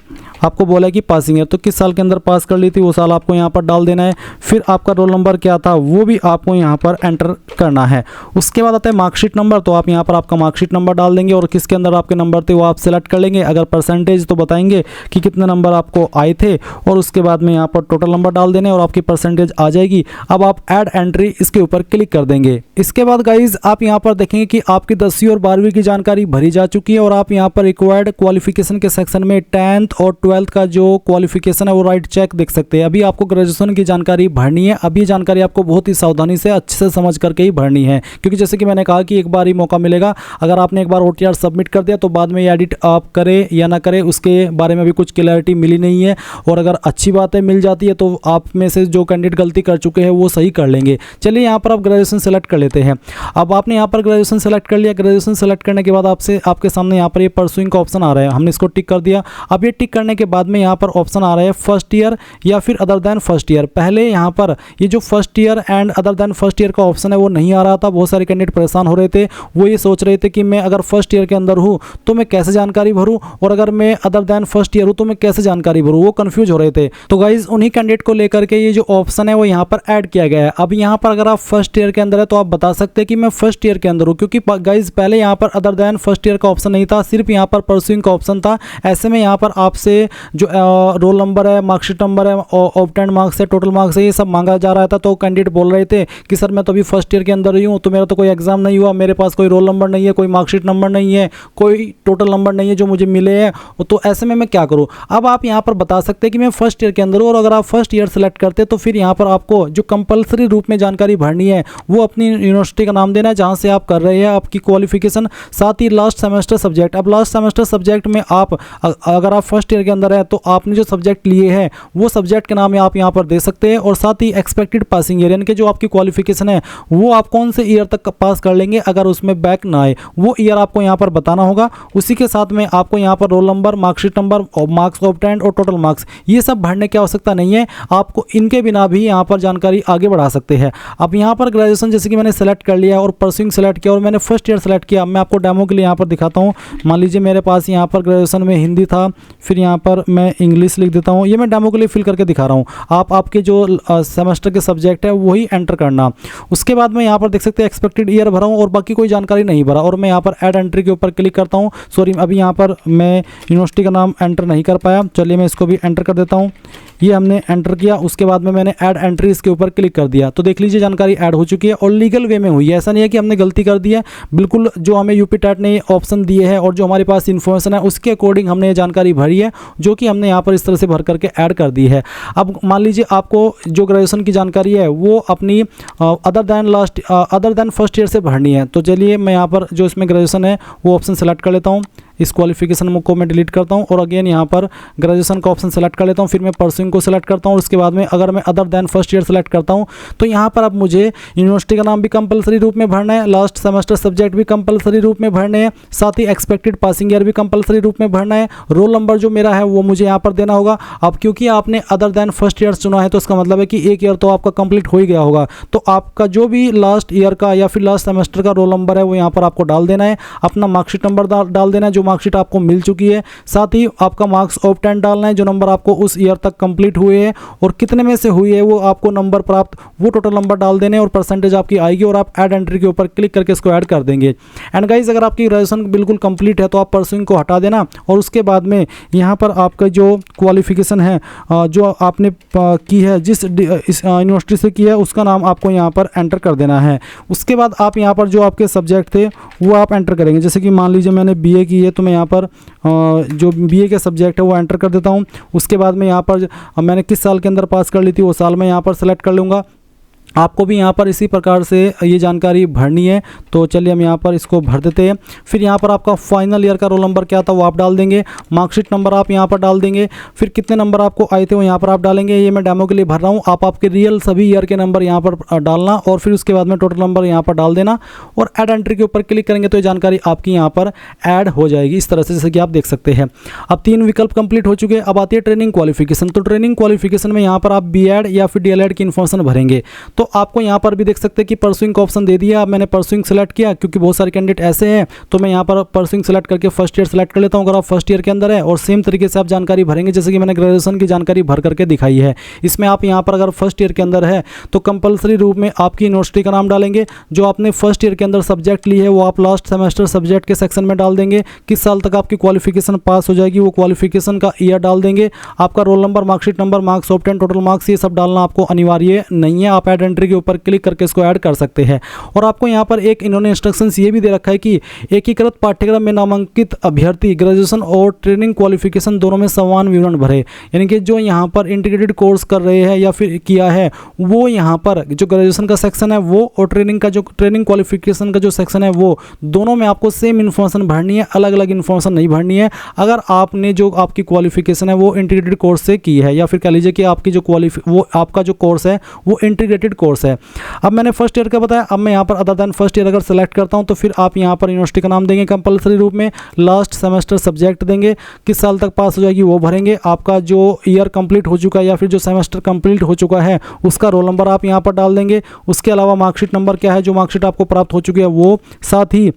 आपको बोला है कि पासिंग ईयर, तो किस साल के अंदर पास कर ली थी वो साल आपको यहाँ पर डाल देना है। फिर आपका रोल नंबर क्या था वो भी आपको यहाँ पर एंटर करना है। उसके बाद आता है मार्कशीट नंबर, तो आप यहाँ पर आपका मार्कशीट नंबर डाल देंगे और किसके अंदर आपके नंबर थे वो आप सेलेक्ट कर लेंगे। अगर परसेंटेज तो बताएंगे कि कितने नंबर आपको आए थे और उसके बाद में यहाँ पर टोटल नंबर डाल देने और आपकी परसेंटेज आ जाएगी। अब आप ऐड एंट्री इसके ऊपर क्लिक कर देंगे। इसके बाद गाइज आप यहाँ पर देखेंगे कि आपकी 10वीं और 12वीं की जानकारी भरी जा चुकी है और आप यहाँ पर रिक्वायर्ड क्वालिफिकेशन के सेक्शन में 10th और 12th का जो क्वालिफिकेशन है वो राइट चेक देख सकते हैं। अभी आपको ग्रेजुएशन की जानकारी भरनी है, अभी जानकारी आपको बहुत ही सावधानी से अच्छे से समझ करके ही भरनी है, क्योंकि जैसे कि मैंने कहा कि एक बार ही मौका मिलेगा। अगर आपने एक बार OTR सबमिट कर दिया तो बाद में एडिट आप करें या ना करें उसके बारे में भी कुछ क्लैरिटी मिली नहीं है, और अगर अच्छी बातें मिल जाती है तो आप में से जो कैंडिडेट गलती कर चुके हैं वो सही कर लेंगे। चलिए यहाँ पर आप ग्रेजुएशन सेलेक्ट कर लेते हैं। अब आपने यहाँ पर ग्रेजुएशन सेलेक्ट कर लिया। ग्रेजुएशन सेलेक्ट करने के बाद आपके सामने यहाँ पर ये परसुइंग का ऑप्शन आ रहा है, हमने इसको टिक कर दिया। अब ये टिक करने के बाद में यहाँ पर ऑप्शन आ रहा है फर्स्ट ईयर या फिर अदर देन फर्स्ट ईयर। पहले यहाँ पर ये जो first year and other than first year का ऑप्शन है वो नहीं आ रहा था, बहुत सारे कैंडिडेट परेशान हो रहे थे। वो ये सोच रहे थे कि मैं अगर फर्स्ट ईयर के अंदर हूँ तो मैं कैसे जानकारी भरूँ, और अगर मैं अदर देन फर्स्ट ईयर हूँ तो मैं कैसे जानकारी भरूँ, वो कंफ्यूज हो रहे थे। तो गाइज उन्हीं कैंडिडेट को लेकर के ये जो ऑप्शन है वो यहाँ पर ऐड किया गया है। अब यहाँ पर अगर आप फर्स्ट ईयर के अंदर है तो आप बता सकते हैं कि मैं फर्स्ट ईयर के अंदर हूँ, क्योंकि गाइज पहले यहाँ पर अदर देन फर्स्ट ईयर का ऑप्शन नहीं था, सिर्फ यहाँ पर परसुइंग का ऑप्शन था। ऐसे में यहाँ पर आपसे जो रोल नंबर है, मार्कशीट नंबर है, ऑब्टेन्ड मार्क्स है, टोटल मार्क्स है, ये सब मांगा जा रहा था। तो कैंडिडेट बोल रहे थे कि सर मैं तो अभी फर्स्ट ईयर के अंदर ही हूँ, तो मेरा तो कोई एग्जाम नहीं हुआ, मेरे पास कोई रोल नंबर नहीं है, कोई मार्कशीट नंबर नहीं है, कोई टोटल नंबर नहीं है जो मुझे मिले हैं, तो ऐसे में मैं क्या करूँ। अब आप यहाँ पर बता सकते हैं कि मैं फर्स्ट ईयर के अंदर हूँ, और अगर आप फर्स्ट ईयर सेलेक्ट करते तो फिर यहाँ पर आपको जो कंपलसरी रूप में जानकारी भरनी है वो अपनी यूनिवर्सिटी का नाम देना है जहाँ से आप कर रहे हैं, आपकी क्वालिफिकेशन, साथ ही लास्ट सेमेस्टर सब्जेक्ट। अब लास्ट सेमेस्टर सब्जेक्ट में आप अगर आप फर्स्ट ईयर के के अंदर है तो आपने जो सब्जेक्ट लिए हैं वो सब्जेक्ट के नाम आप यहाँ पर दे सकते हैं, और साथ ही एक्सपेक्टेड पासिंग ईयर यानी कि जो आपकी क्वालिफिकेशन है वो आप कौन से ईयर तक पास कर लेंगे अगर उसमें बैक ना आए, वो ईयर आपको यहाँ पर बताना होगा। उसी के साथ में आपको यहाँ पर roll number, marksheet number, marks obtained और टोटल मार्क्स ये सब भरने की आवश्यकता नहीं है, आपको इनके बिना भी यहाँ पर जानकारी आगे बढ़ा सकते हैं। अब यहाँ पर ग्रेजुएशन जैसे कि मैंने सेलेक्ट कर लिया और परस्यूइंग सेलेक्ट किया और मैंने फर्स्ट ईयर सेलेक्ट किया। मैं आपको डेमो के लिए यहाँ पर दिखाता हूँ। मान लीजिए मेरे पास यहाँ पर ग्रेजुएशन में हिंदी था, फिर यहाँ पर मैं इंग्लिश लिख देता हूँ। ये मैं डेमो के लिए फिल करके दिखा रहा हूँ, आप आपके जो सेमेस्टर के सब्जेक्ट है वही एंटर करना। उसके बाद मैं यहाँ पर देख सकते हैं एक्सपेक्टेड ईयर भरा हूँ और बाकी कोई जानकारी नहीं भरा, और मैं यहाँ पर ऐड एंट्री के ऊपर क्लिक करता हूँ। सॉरी, अभी यहाँ पर मैं यूनिवर्सिटी का नाम एंटर नहीं कर पाया, चलिए मैं इसको भी एंटर कर देता हूँ। ये हमने एंटर किया, उसके बाद में मैंने ऐड एंट्री इसके ऊपर क्लिक कर दिया, तो देख लीजिए जानकारी ऐड हो चुकी है और लीगल वे में हुई है। ऐसा नहीं है कि हमने गलती कर दी है, बिल्कुल जो हमें यूपी टेट ने ऑप्शन दिए हैं और जो हमारे पास इन्फॉर्मेशन है उसके अकॉर्डिंग हमने ये जानकारी भरी है, जो कि हमने यहाँ पर इस तरह से भर करके ऐड कर दी है। अब मान लीजिए आपको जो ग्रेजुएशन की जानकारी है वो अपनी अदर देन फर्स्ट ईयर से भरनी है, तो चलिए मैं यहाँ पर जो इसमें ग्रेजुएशन है वो ऑप्शन सेलेक्ट कर लेता हूँ। इस क्वालिफिकेशन को मैं डिलीट करता हूं और अगेन यहाँ पर ग्रेजुएशन का ऑप्शन सेलेक्ट कर लेता हूं, फिर मैं परस्यूइंग को सेलेक्ट करता हूं और उसके बाद में अगर मैं other than first year select करता हूं तो यहाँ पर अब मुझे यूनिवर्सिटी का नाम भी कंपलसरी रूप में भरना है, लास्ट सेमेस्टर सब्जेक्ट भी कंपलसरी रूप में भरने हैं, साथ ही एक्सपेक्टेड पासिंग ईयर भी कंपलसरी रूप में भरना है, रोल नंबर जो मेरा है वो मुझे यहाँ पर देना होगा। अब क्योंकि आपने अदर देन फर्स्ट ईयर चुना है तो इसका मतलब है कि एक ईयर तो आपका कंप्लीट हो ही गया होगा, तो आपका जो भी लास्ट ईयर का या फिर लास्ट सेमेस्टर का रोल नंबर है वो यहाँ पर आपको डाल देना है, अपना मार्कशीट नंबर डाल देना है जो मार्कशीट आपको मिल चुकी है, साथ ही आपका मार्क्स ऑब्टेन्ड डालना है जो नंबर आपको उस ईयर तक कंप्लीट हुए हैं और कितने में से हुई है वो आपको नंबर प्राप्त, वो टोटल नंबर डाल देने और परसेंटेज आपकी आएगी और आप ऐड एंट्री के ऊपर क्लिक करके इसको ऐड कर देंगे। एंड गाइज अगर आपकी ग्रेजुएशन बिल्कुल कंप्लीट है तो आप परस्यूइंग को हटा देना और उसके बाद में यहाँ पर आपका जो क्वालिफिकेशन है जो आपने की है जिस यूनिवर्सिटी से की है उसका नाम आपको यहाँ पर एंटर कर देना है। उसके बाद आप यहाँ पर जो आपके सब्जेक्ट थे वो आप एंटर करेंगे, जैसे कि मान लीजिए मैंने बीए की है तो मैं यहाँ पर जो बीए के सब्जेक्ट है वो एंटर कर देता हूँ। उसके बाद में यहाँ पर मैंने किस साल के अंदर पास कर ली थी वो साल मैं यहाँ पर सेलेक्ट कर लूँगा। आपको भी यहाँ पर इसी प्रकार से ये जानकारी भरनी है, तो चलिए हम यहाँ पर इसको भर देते हैं। फिर यहाँ पर आपका फाइनल ईयर का रोल नंबर क्या था वो आप डाल देंगे, मार्कशीट नंबर आप यहाँ पर डाल देंगे, फिर कितने नंबर आपको आए थे वो यहाँ पर आप डालेंगे। ये मैं डेमो के लिए भर रहा हूँ, आप आपके रियल सभी ईयर के नंबर यहाँ पर डालना और फिर उसके बाद में टोटल नंबर यहाँ पर डाल देना और ऐड एंट्री के ऊपर क्लिक करेंगे तो ये जानकारी आपकी यहाँ पर ऐड हो जाएगी इस तरह से, जैसे कि आप देख सकते हैं। अब 3 विकल्प कंप्लीट हो चुके हैं। अब आती है ट्रेनिंग क्वालिफिकेशन। तो ट्रेनिंग क्वालिफिकेशन में यहाँ पर आप बीएड या फिर डीएलएड की इन्फॉर्मेशन भरेंगे, तो आपको यहाँ पर भी देख सकते हैं कि परस्यूइंग का ऑप्शन दे दिया। अब मैंने परस्यूइंग सेलेक्ट किया क्योंकि बहुत सारे कैंडिडेट ऐसे हैं, तो मैं यहाँ पर परस्यूइंग सेलेक्ट करके फर्स्ट ईयर सेलेक्ट कर लेता हूँ अगर आप फर्स्ट ईयर के अंदर है, और सेम तरीके से आप जानकारी भरेंगे जैसे कि मैंने ग्रेजुएशन की जानकारी भर करके दिखाई है। इसमें आप यहाँ पर अगर फर्स्ट ईयर के अंदर है तो कंपलसरी रूप में आपकी यूनिवर्सिटी का नाम डालेंगे, जो आपने फर्स्ट ईयर के अंदर सब्जेक्ट ली है वो आप लास्ट सेमेस्टर सब्जेक्ट के सेक्शन में डाल देंगे, किस साल तक आपकी क्वालिफिकेशन पास हो जाएगी वो क्वालिफिकेशन का ईयर डाल देंगे, आपका roll number, marksheet number, marks obtained, total marks ये सब डालना आपको अनिवार्य नहीं है। आप ऐड एंट्री के ऊपर क्लिक करके इसको ऐड कर सकते हैं। और आपको यहाँ पर एक इन्होंने इंस्ट्रक्शंस ये भी दे रखा है कि एकीकृत पाठ्यक्रम में नामांकित अभ्यर्थी ग्रेजुएशन और ट्रेनिंग क्वालिफिकेशन दोनों में समान विवरण भरे, यानी कि जो यहाँ पर इंटीग्रेटेड कोर्स कर रहे हैं या फिर किया है वो यहाँ पर जो ग्रेजुएशन का सेक्शन है वो और ट्रेनिंग क्वालिफिकेशन का जो सेक्शन है वो दोनों में आपको सेम इन्फॉर्मेशन भरनी है, अलग अलग इन्फॉर्मेशन नहीं भरनी है। अगर आपने जो आपकी क्वालिफिकेशन है वो इंटीग्रेटेड कोर्स से की है या फिर कह लीजिए कि आपकी जो वो आपका जो कोर्स है वो इंटीग्रेटेड कोर्स है। अब मैंने फर्स्ट ईयर का बताया, अब मैं यहाँ पर अदर देन फर्स्ट ईयर अगर सेलेक्ट करता हूँ तो फिर आप यहाँ पर यूनिवर्सिटी का नाम देंगे कंपलसरी रूप में, लास्ट सेमेस्टर सब्जेक्ट देंगे, किस साल तक पास हो जाएगी वो भरेंगे, आपका जो ईयर कंप्लीट हो चुका है या फिर जो सेमेस्टर कंप्लीट हो चुका है उसका रोल नंबर आप यहाँ पर डाल देंगे, उसके अलावा मार्कशीट नंबर क्या है जो मार्कशीट आपको प्राप्त हो चुकी है वो, साथ ही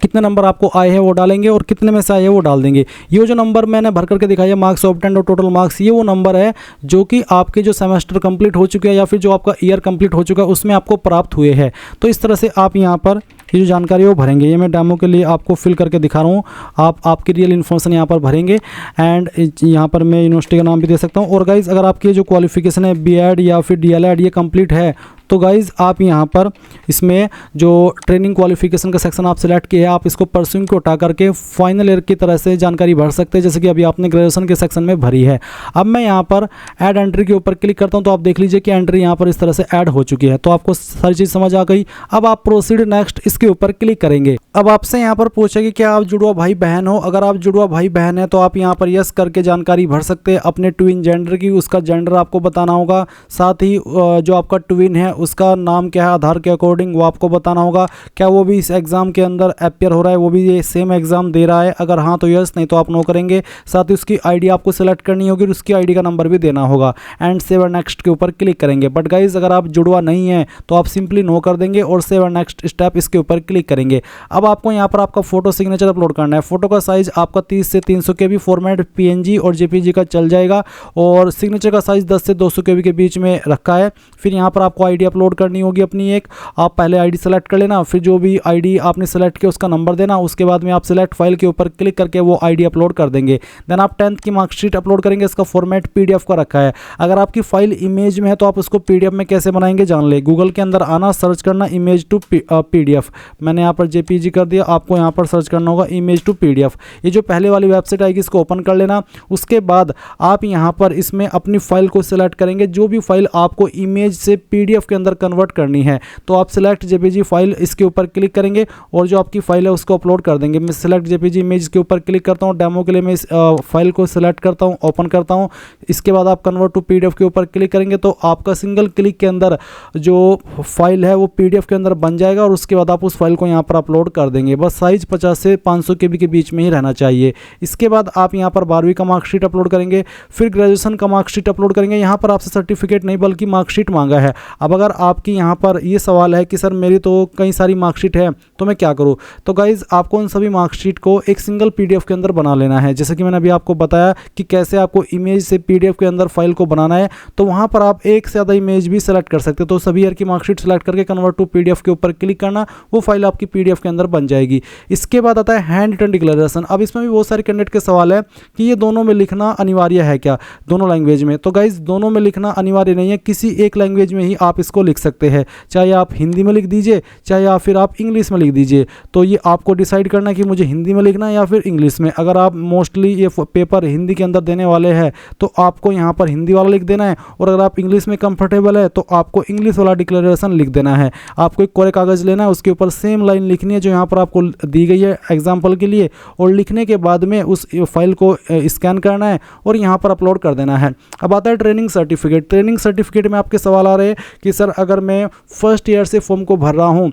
कितने नंबर आपको आए हैं वो डालेंगे और कितने में से आए हैं वो डाल देंगे। ये जो नंबर मैंने भर करके दिखाया मार्क्स ऑब्टेन्ड और टोटल मार्क्स, ये वो नंबर है जो कि आपके जो सेमेस्टर कंप्लीट हो चुके हैं या फिर जो आपका ईयर कंप्लीट हो चुका है उसमें आपको प्राप्त हुए हैं। तो इस तरह से आप यहाँ पर ये जो जानकारी है वो भरेंगे। ये मैं डेमो के लिए आपको फिल करके दिखा रहा हूँ, आप आपकी रियल इन्फॉर्मेशन यहाँ पर भरेंगे एंड यहाँ पर मैं यूनिवर्सिटी का नाम भी दे सकता हूँ। और गाइज अगर आपकी जो क्वालिफिकेशन है बीएड या फिर डीएलएड ये कंप्लीट है तो गाइज़ आप यहाँ पर इसमें जो ट्रेनिंग क्वालिफिकेशन का सेक्शन आप सिलेक्ट किया है, आप इसको परस्यूइंग को उठा करके फाइनल ईयर की तरह से जानकारी भर सकते हैं, जैसे कि अभी आपने ग्रेजुएशन के सेक्शन में भरी है। अब मैं यहाँ पर ऐड एंट्री के ऊपर क्लिक करता हूँ तो आप देख लीजिए कि एंट्री यहाँ पर इस तरह से ऐड हो चुकी है। तो आपको सारी चीज़ समझ आ गई। अब आप प्रोसीड नेक्स्ट इसके ऊपर क्लिक करेंगे। अब आपसे यहाँ पर पूछेगी क्या आप जुड़वा भाई बहन हो। अगर आप जुड़वा भाई बहन है तो आप यहाँ पर यस करके जानकारी भर सकते हैं अपने ट्विन जेंडर की। उसका जेंडर आपको बताना होगा, साथ ही जो आपका ट्विन है उसका नाम क्या है आधार के अकॉर्डिंग वो आपको बताना होगा। क्या वो भी इस एग्ज़ाम के अंदर अपियर हो रहा है, वो भी ये सेम एग्ज़ाम दे रहा है। अगर हाँ तो यस, नहीं तो आप नो करेंगे। साथ ही उसकी आईडी आपको सेलेक्ट करनी होगी और उसकी आईडी का नंबर भी देना होगा। एंड सेव एंड नेक्स्ट के ऊपर क्लिक करेंगे। बट गाइज अगर आप जुड़वा नहीं है तो आप सिंपली नो कर देंगे और सेव एंड नेक्स्ट स्टेप इसके ऊपर क्लिक करेंगे। अब आपको यहाँ पर आपका फोटो सिग्नेचर अपलोड करना है। फोटो का साइज आपका 30 से 300 KB फॉर्मेट PNG और JPG का चल जाएगा और सिग्नेचर का साइज 10 से 200 KB के बीच में रखा है। फिर यहाँ पर आपको आईडी अपलोड करनी होगी अपनी एक। आप पहले आईडी सेलेक्ट कर लेना, फिर जो भी आईडी आपने सेलेक्ट किया उसका नंबर देना। उसके बाद में आप सिलेक्ट फाइल के ऊपर क्लिक करके वो आईडी अपलोड कर देंगे। देन आप 10th की मार्कशीट अपलोड करेंगे। इसका फॉर्मेट PDF का रखा है। अगर आपकी फाइल इमेज में है तो आप उसको PDF में कैसे बनाएंगे जान ले। गूगल के अंदर आना, सर्च करना इमेज टू PDF। मैंने यहाँ पर JPG कर दिया, आपको यहाँ पर सर्च करना होगा इमेज टू PDF। ये जो पहले वाली वेबसाइट आएगी इसको ओपन कर लेना। उसके बाद आप यहाँ पर इसमें अपनी फाइल को सिलेक्ट करेंगे। जो भी फाइल आपको इमेज से PDF के अंदर कन्वर्ट करनी है तो आप सिलेक्ट JPG फाइल इसके ऊपर क्लिक करेंगे और जो आपकी फाइल है उसको अपलोड कर देंगे। मैं सिलेक्ट JPG इमेज के ऊपर क्लिक करता हूँ। डेमो के लिए मैं इस फाइल को सिलेक्ट करता हूँ, ओपन करता हूँ। इसके बाद आप कन्वर्ट टू PDF के ऊपर क्लिक करेंगे तो आपका सिंगल क्लिक के अंदर जो फाइल है वो PDF के अंदर बन जाएगा और उसके बाद आप उस फाइल को यहाँ पर अपलोड कर देंगे। बस साइज 50 से 500 KB के बीच में ही रहना चाहिए। इसके बाद आप यहाँ पर 12वीं का मार्कशीट अपलोड करेंगे, फिर ग्रेजुएशन का मार्कशीट अपलोड करेंगे। यहाँ पर आपसे सर्टिफिकेट नहीं बल्कि मार्कशीट मांगा है। अब अगर आपकी यहाँ पर ये सवाल है कि सर मेरी तो कई सारी मार्कशीट है तो मैं क्या करूँ, तो गाइज़ आपको उन सभी मार्कशीट को एक सिंगल PDF के अंदर बना लेना है। जैसे कि मैंने अभी आपको बताया कि कैसे आपको इमेज से PDF के अंदर फाइल को बनाना है, तो वहाँ पर आप एक से ज़्यादा इमेज भी सेलेक्ट कर सकते हो। तो सभी ईयर की मार्कशीट सेलेक्ट करके कन्वर्ट टू PDF के ऊपर क्लिक करना, वो फाइल आपकी PDF के अंदर बन जाएगी। इसके बाद आता है हैंड रिटन डिक्लेरेशन। अब इसमें भी बहुत सारे कैंडिडेट के सवाल है कि ये दोनों में लिखना अनिवार्य है क्या, दोनों लैंग्वेज में। तो गाइज दोनों में लिखना अनिवार्य नहीं है, किसी एक लैंग्वेज में ही आप इसको लिख सकते हैं। चाहे आप हिंदी में लिख दीजिए, चाहे या फिर आप इंग्लिश में लिख दीजिए। तो ये आपको डिसाइड करना है कि मुझे हिंदी में लिखना है या फिर इंग्लिश में। अगर आप मोस्टली ये पेपर हिंदी के अंदर देने वाले हैं तो आपको यहाँ पर हिंदी वाला लिख देना है, और अगर आप इंग्लिश में कंफर्टेबल है तो आपको इंग्लिश वाला डिक्लेरेशन लिख देना है। आपको एक कोरे कागज़ लेना है, उसके ऊपर सेम लाइन लिखनी है जो यहाँ पर आपको दी गई है एग्जाम्पल के लिए, और लिखने के बाद में उस फाइल को स्कैन करना है और यहाँ पर अपलोड कर देना है। अब आता है ट्रेनिंग सर्टिफिकेट। ट्रेनिंग सर्टिफिकेट में आपके सवाल आ रहे हैं कि सर अगर मैं फर्स्ट ईयर से फॉर्म को भर रहा हूँ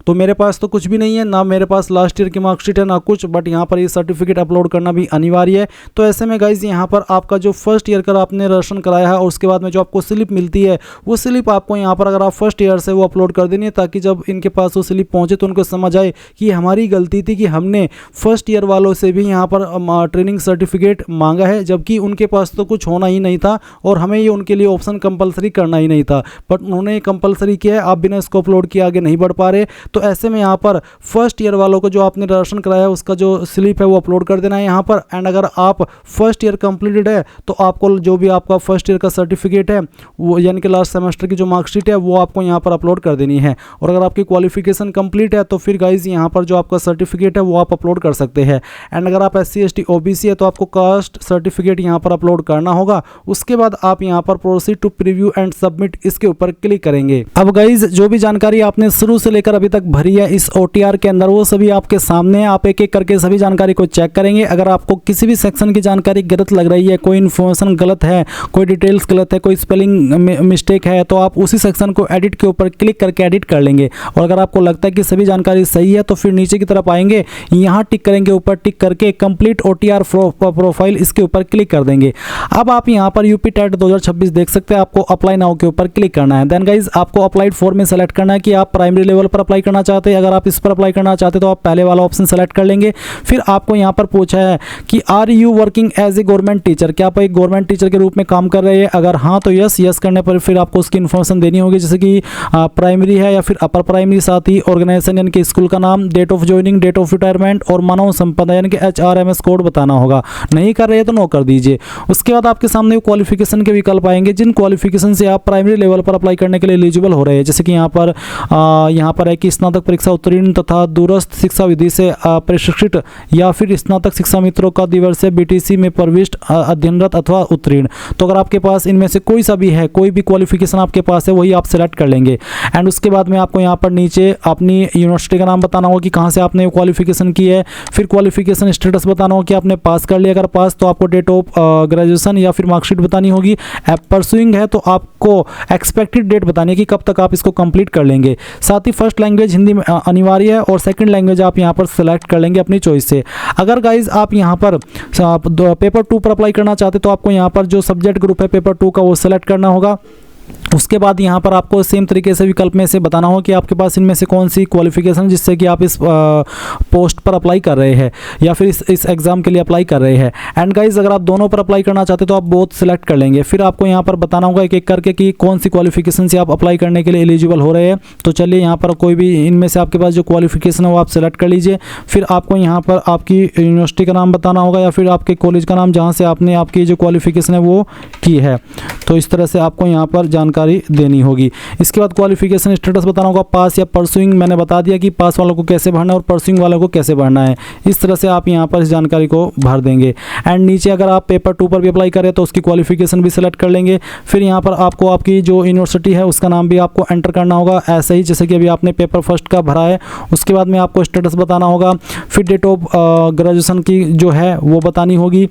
तो मेरे पास तो कुछ भी नहीं है, ना मेरे पास लास्ट ईयर की मार्कशीट है ना कुछ, बट यहाँ पर ये सर्टिफिकेट अपलोड करना भी अनिवार्य है। तो ऐसे में गाइज यहाँ पर आपका जो फर्स्ट ईयर का आपने रजिस्ट्रेशन कराया है और उसके बाद में जो आपको स्लिप मिलती है वो स्लिप आपको यहाँ पर अगर आप फर्स्ट ईयर से वो अपलोड कर देनी है, ताकि जब इनके पास वो स्लिप पहुँचे तो उनको समझ आए कि हमारी गलती थी कि हमने फर्स्ट ईयर वालों से भी यहाँ पर ट्रेनिंग सर्टिफिकेट मांगा है, जबकि उनके पास तो कुछ होना ही नहीं था और हमें ये उनके लिए ऑप्शन कंपलसरी करना ही नहीं था, बट उन्होंने कंपलसरी किया है। आप बिना इसको अपलोड किए आगे नहीं बढ़ पा रहे। तो ऐसे में यहाँ पर फर्स्ट ईयर वालों को जो आपने रजिस्ट्रेशन कराया है उसका जो स्लिप है वो अपलोड कर देना है यहाँ पर। एंड अगर आप फर्स्ट ईयर कंप्लीटेड है तो आपको जो भी आपका फर्स्ट ईयर का सर्टिफिकेट है वो यानी कि लास्ट सेमेस्टर की जो मार्कशीट है वो आपको यहाँ पर अपलोड कर देनी है। और अगर आपकी क्वालिफिकेशन कंप्लीट है तो फिर गाइज यहाँ पर जो आपका सर्टिफिकेट है वो आप अपलोड कर सकते हैं। एंड अगर आप SC ST OBC है तो आपको कास्ट सर्टिफिकेट यहाँ पर अपलोड करना होगा। उसके बाद आप यहाँ पर proceed to preview and submit इसके ऊपर क्लिक करेंगे। अब गाइज जो भी जानकारी आपने शुरू से लेकर अभी तक भरी है इस OTR के अंदर वो सभी आपके सामने है। आप एक एक करके सभी जानकारी को चेक करेंगे। अगर आपको किसी भी सेक्शन की जानकारी गलत लग रही है, कोई इन्फॉर्मेशन गलत है, कोई डिटेल्स गलत है, कोई स्पेलिंग मिस्टेक है, तो आप उसी सेक्शन को एडिट के ऊपर क्लिक करके एडिट कर लेंगे। और अगर आपको लगता है कि सभी जानकारी सही है तो फिर नीचे की तरफ आएंगे, यहाँ टिक करेंगे, ऊपर टिक करके कंप्लीट OTR प्रोफाइल इसके ऊपर क्लिक कर देंगे। अब आप यहाँ पर यूपी टेट 2026 देख सकते हैं। आपको अप्लाई नाउ के ऊपर क्लिक करना है। देन गाइज आपको अप्लाइड फॉर में सेलेक्ट करना है कि आप प्राइमरी लेवल पर अप्लाई करना करना चाहते हैं। अगर आप इस पर अप्लाई करना चाहते हैं तो आप पहले वाला ऑप्शन सेलेक्ट कर लेंगे। फिर आपको यहाँ पर पूछा है कि are you working as a government teacher, क्या आप एक गवर्नमेंट टीचर के रूप में काम कर रहे हैं? अगर हाँ तो यस करने पर फिर आपको उसकी इन्फॉर्मेशन देनी होगी, जैसे कि प्राइमरी है या फिर अपर प्राइमरी, साथ ही ऑर्गेनाइजेशन यानी कि स्कूल का नाम, date of joining, date of retirement और मानव संपदा यानी कि HRMS कोड बताना होगा। नहीं कर रहे हैं तो नो कर दीजिए। उसके बाद आपके सामने क्वालिफिकेशन के विकल्प आएंगे, जिन क्वालिफिकेशन से आप प्राइमरी लेवल पर अप्लाई करने के लिए एलिजिबल हो रहे हैं। जैसे कि यहाँ पर है कि स्नातक परीक्षा उत्तीर्ण तथा दूरस्थ शिक्षा विधि से प्रशिक्षित या फिर स्नातक शिक्षा मित्रों का दिवसीय BTC में प्रविष्ट, अध्ययनरत अथवा उत्तीर्ण। तो अगर आपके पास इनमें से कोई सा भी है, कोई भी क्वालिफिकेशन आपके पास है, वही आप सेलेक्ट कर लेंगे। एंड उसके बाद में आपको यहाँ पर नीचे अपनी यूनिवर्सिटी का नाम बताना होगा कि कहाँ से आपने क्वालिफिकेशन की है। फिर क्वालिफिकेशन स्टेटस बताना होगा कि आपने पास कर लिया, अगर पास तो आपको डेट ऑफ ग्रेजुएशन या फिर मार्कशीट बतानी होगी। परसुइंग है तो आपको एक्सपेक्टेड डेट बतानी है कि कब तक आप इसको कंप्लीट कर लेंगे। साथ ही फर्स्ट लैंग्वेज हिंदी में अनिवार्य है और सेकंड लैंग्वेज आप यहाँ पर सेलेक्ट कर लेंगे अपनी चॉइस से। अगर गाइज आप यहाँ पर पेपर 2 पर अप्लाई करना चाहते तो आपको यहाँ पर जो सब्जेक्ट ग्रुप है पेपर 2 का वो सेलेक्ट करना होगा। उसके बाद यहाँ पर आपको सेम तरीके से विकल्प में से बताना हो कि आपके पास इनमें से कौन सी क्वालिफिकेशन जिससे कि आप इस पोस्ट पर अप्लाई कर रहे हैं या फिर इस एग्ज़ाम के लिए अप्लाई कर रहे हैं। एंड गाइज अगर आप दोनों पर अप्लाई करना चाहते तो आप बोथ सेलेक्ट कर लेंगे। फिर आपको यहाँ पर बताना होगा एक एक करके कि कौन सी क्वालिफिकेशन से आप अप्लाई करने के लिए एलिजिबल हो रहे हैं। तो चलिए यहाँ पर कोई भी इनमें से आपके पास जो क्वालिफिकेशन है वो आप सेलेक्ट कर लीजिए। फिर आपको यहाँ पर आपकी यूनिवर्सिटी का नाम बताना होगा या फिर आपके कॉलेज का नाम जहाँ से आपने आपकी जो क्वालिफिकेशन है वो की है। तो इस तरह से आपको यहाँ पर जानकारी देनी होगी। इसके बाद क्वालिफिकेशन स्टेटस बताना होगा, पास या परसुइंग। मैंने बता दिया कि पास वालों को कैसे भरना है और परसुइंग वालों को कैसे भरना है। इस तरह से आप यहाँ पर इस जानकारी को भर देंगे। एंड नीचे अगर आप पेपर 2 पर भी अप्लाई करें तो उसकी क्वालिफिकेशन भी सिलेक्ट कर लेंगे। फिर यहाँ पर आपको आपकी जो यूनिवर्सिटी है उसका नाम भी आपको एंटर करना होगा, ऐसे ही जैसे कि अभी आपने पेपर फर्स्ट का भरा है। उसके बाद में आपको स्टेटस बताना होगा। फिर डेट ऑफ ग्रेजुएशन की जो है वो बतानी होगी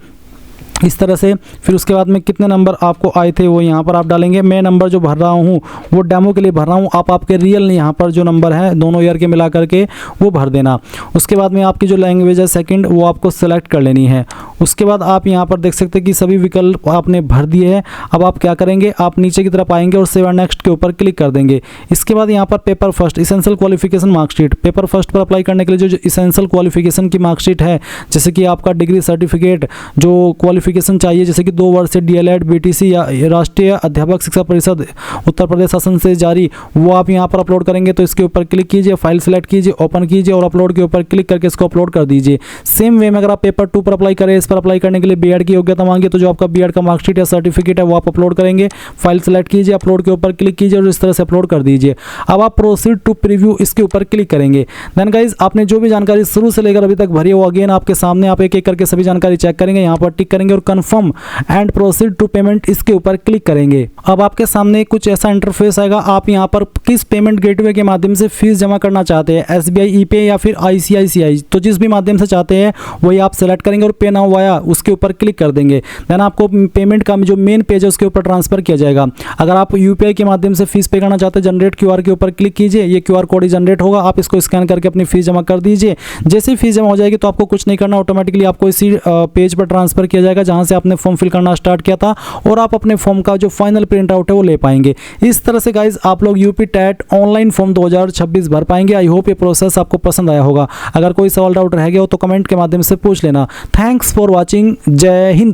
इस तरह से। फिर उसके बाद में कितने नंबर आपको आए थे वो यहाँ पर आप डालेंगे। मैं नंबर जो भर रहा हूँ वो डेमो के लिए भर रहा हूँ, आप आपके रियल यहाँ पर जो नंबर है दोनों ईयर के मिला करके वो भर देना। उसके बाद में आपकी जो लैंग्वेज है सेकंड वो आपको सेलेक्ट कर लेनी है। उसके बाद आप यहाँ पर देख सकते हैं कि सभी विकल्प आपने भर दिए हैं। अब आप क्या करेंगे, आप नीचे की तरफ आएंगे और सेव नेक्स्ट के ऊपर क्लिक कर देंगे। इसके बाद यहाँ पर paper first essential qualification marksheet, paper first पर अप्लाई करने के लिए जो इसेंशियल क्वालिफिकेशन की मार्कशीट है, जैसे कि आपका डिग्री सर्टिफिकेट जो क्वालिफिकेशन चाहिए, जैसे कि 2 वर्ष से DLED BTC या राष्ट्रीय अध्यापक शिक्षा परिषद उत्तर प्रदेश शासन से जारी, वो आप यहाँ पर अपलोड करेंगे। तो इसके ऊपर क्लिक कीजिए, फाइल सेलेक्ट कीजिए, ओपन कीजिए और अपलोड के ऊपर क्लिक करके इसको अपलोड कर दीजिए। सेम वे में अगर आप पेपर 2 पर अप्लाई करें, इस पर अप्लाई करने के लिए B.Ed की योग्यता मांगे तो जो आपका B.Ed का मार्कशीट या सर्टिफिकेट है वो आप अपलोड करेंगे। फाइल सेलेक्ट कीजिए, अपलोड के ऊपर क्लिक कीजिए और इस तरह से अपलोड कर दीजिए। अब आप प्रोसीड टू प्रीव्यू इसके ऊपर क्लिक करेंगे। देन गाइज आपने जो भी जानकारी शुरू से लेकर अभी तक भरी है वो अगेन आपके सामने, आप एक एक करके सभी जानकारी चेक करेंगे, यहाँ पर टिक करेंगे और confirm and proceed to payment इसके ऊपर क्लिक करेंगे। अब आपके सामने कुछ ऐसा इंटरफेस आएगा, आप यहाँ पर किस पेमेंट गेटवे के माध्यम से फीस जमा करना चाहते हैं, SBI ePay या फिर ICICI, तो जिस भी माध्यम से चाहते हैं वही आप सेलेक्ट करेंगे और पे नाउ वाया उसके ऊपर क्लिक कर देंगे। देन आपको पेमेंट का जो मेन पेज है उसके ऊपर ट्रांसफर किया जाएगा। अगर आप UPI के माध्यम से फीस पे करना चाहते हैं, जनरेट QR के ऊपर क्लिक कीजिए, ये QR कोड ही जनरेट होगा, आप इसको स्कैन करके अपनी फीस जमा कर दीजिए। जैसे ही फीस जमा हो जाएगी तो आपको कुछ नहीं करना, ऑटोमेटिकली आपको इसी पेज पर ट्रांसफर किया जाएगा जहां से आपने फॉर्म फिल करना स्टार्ट किया था और आप अपने फॉर्म का जो फाइनल प्रिंट आउट है वो ले पाएंगे। इस तरह से गाइज आप लोग यूपी टेट ऑनलाइन फॉर्म 2026 भर पाएंगे। आई होप ये प्रोसेस आपको पसंद आया होगा। अगर कोई सवाल डाउट रह गया हो तो कमेंट के माध्यम से पूछ लेना। Thanks for watching. जय हिंद।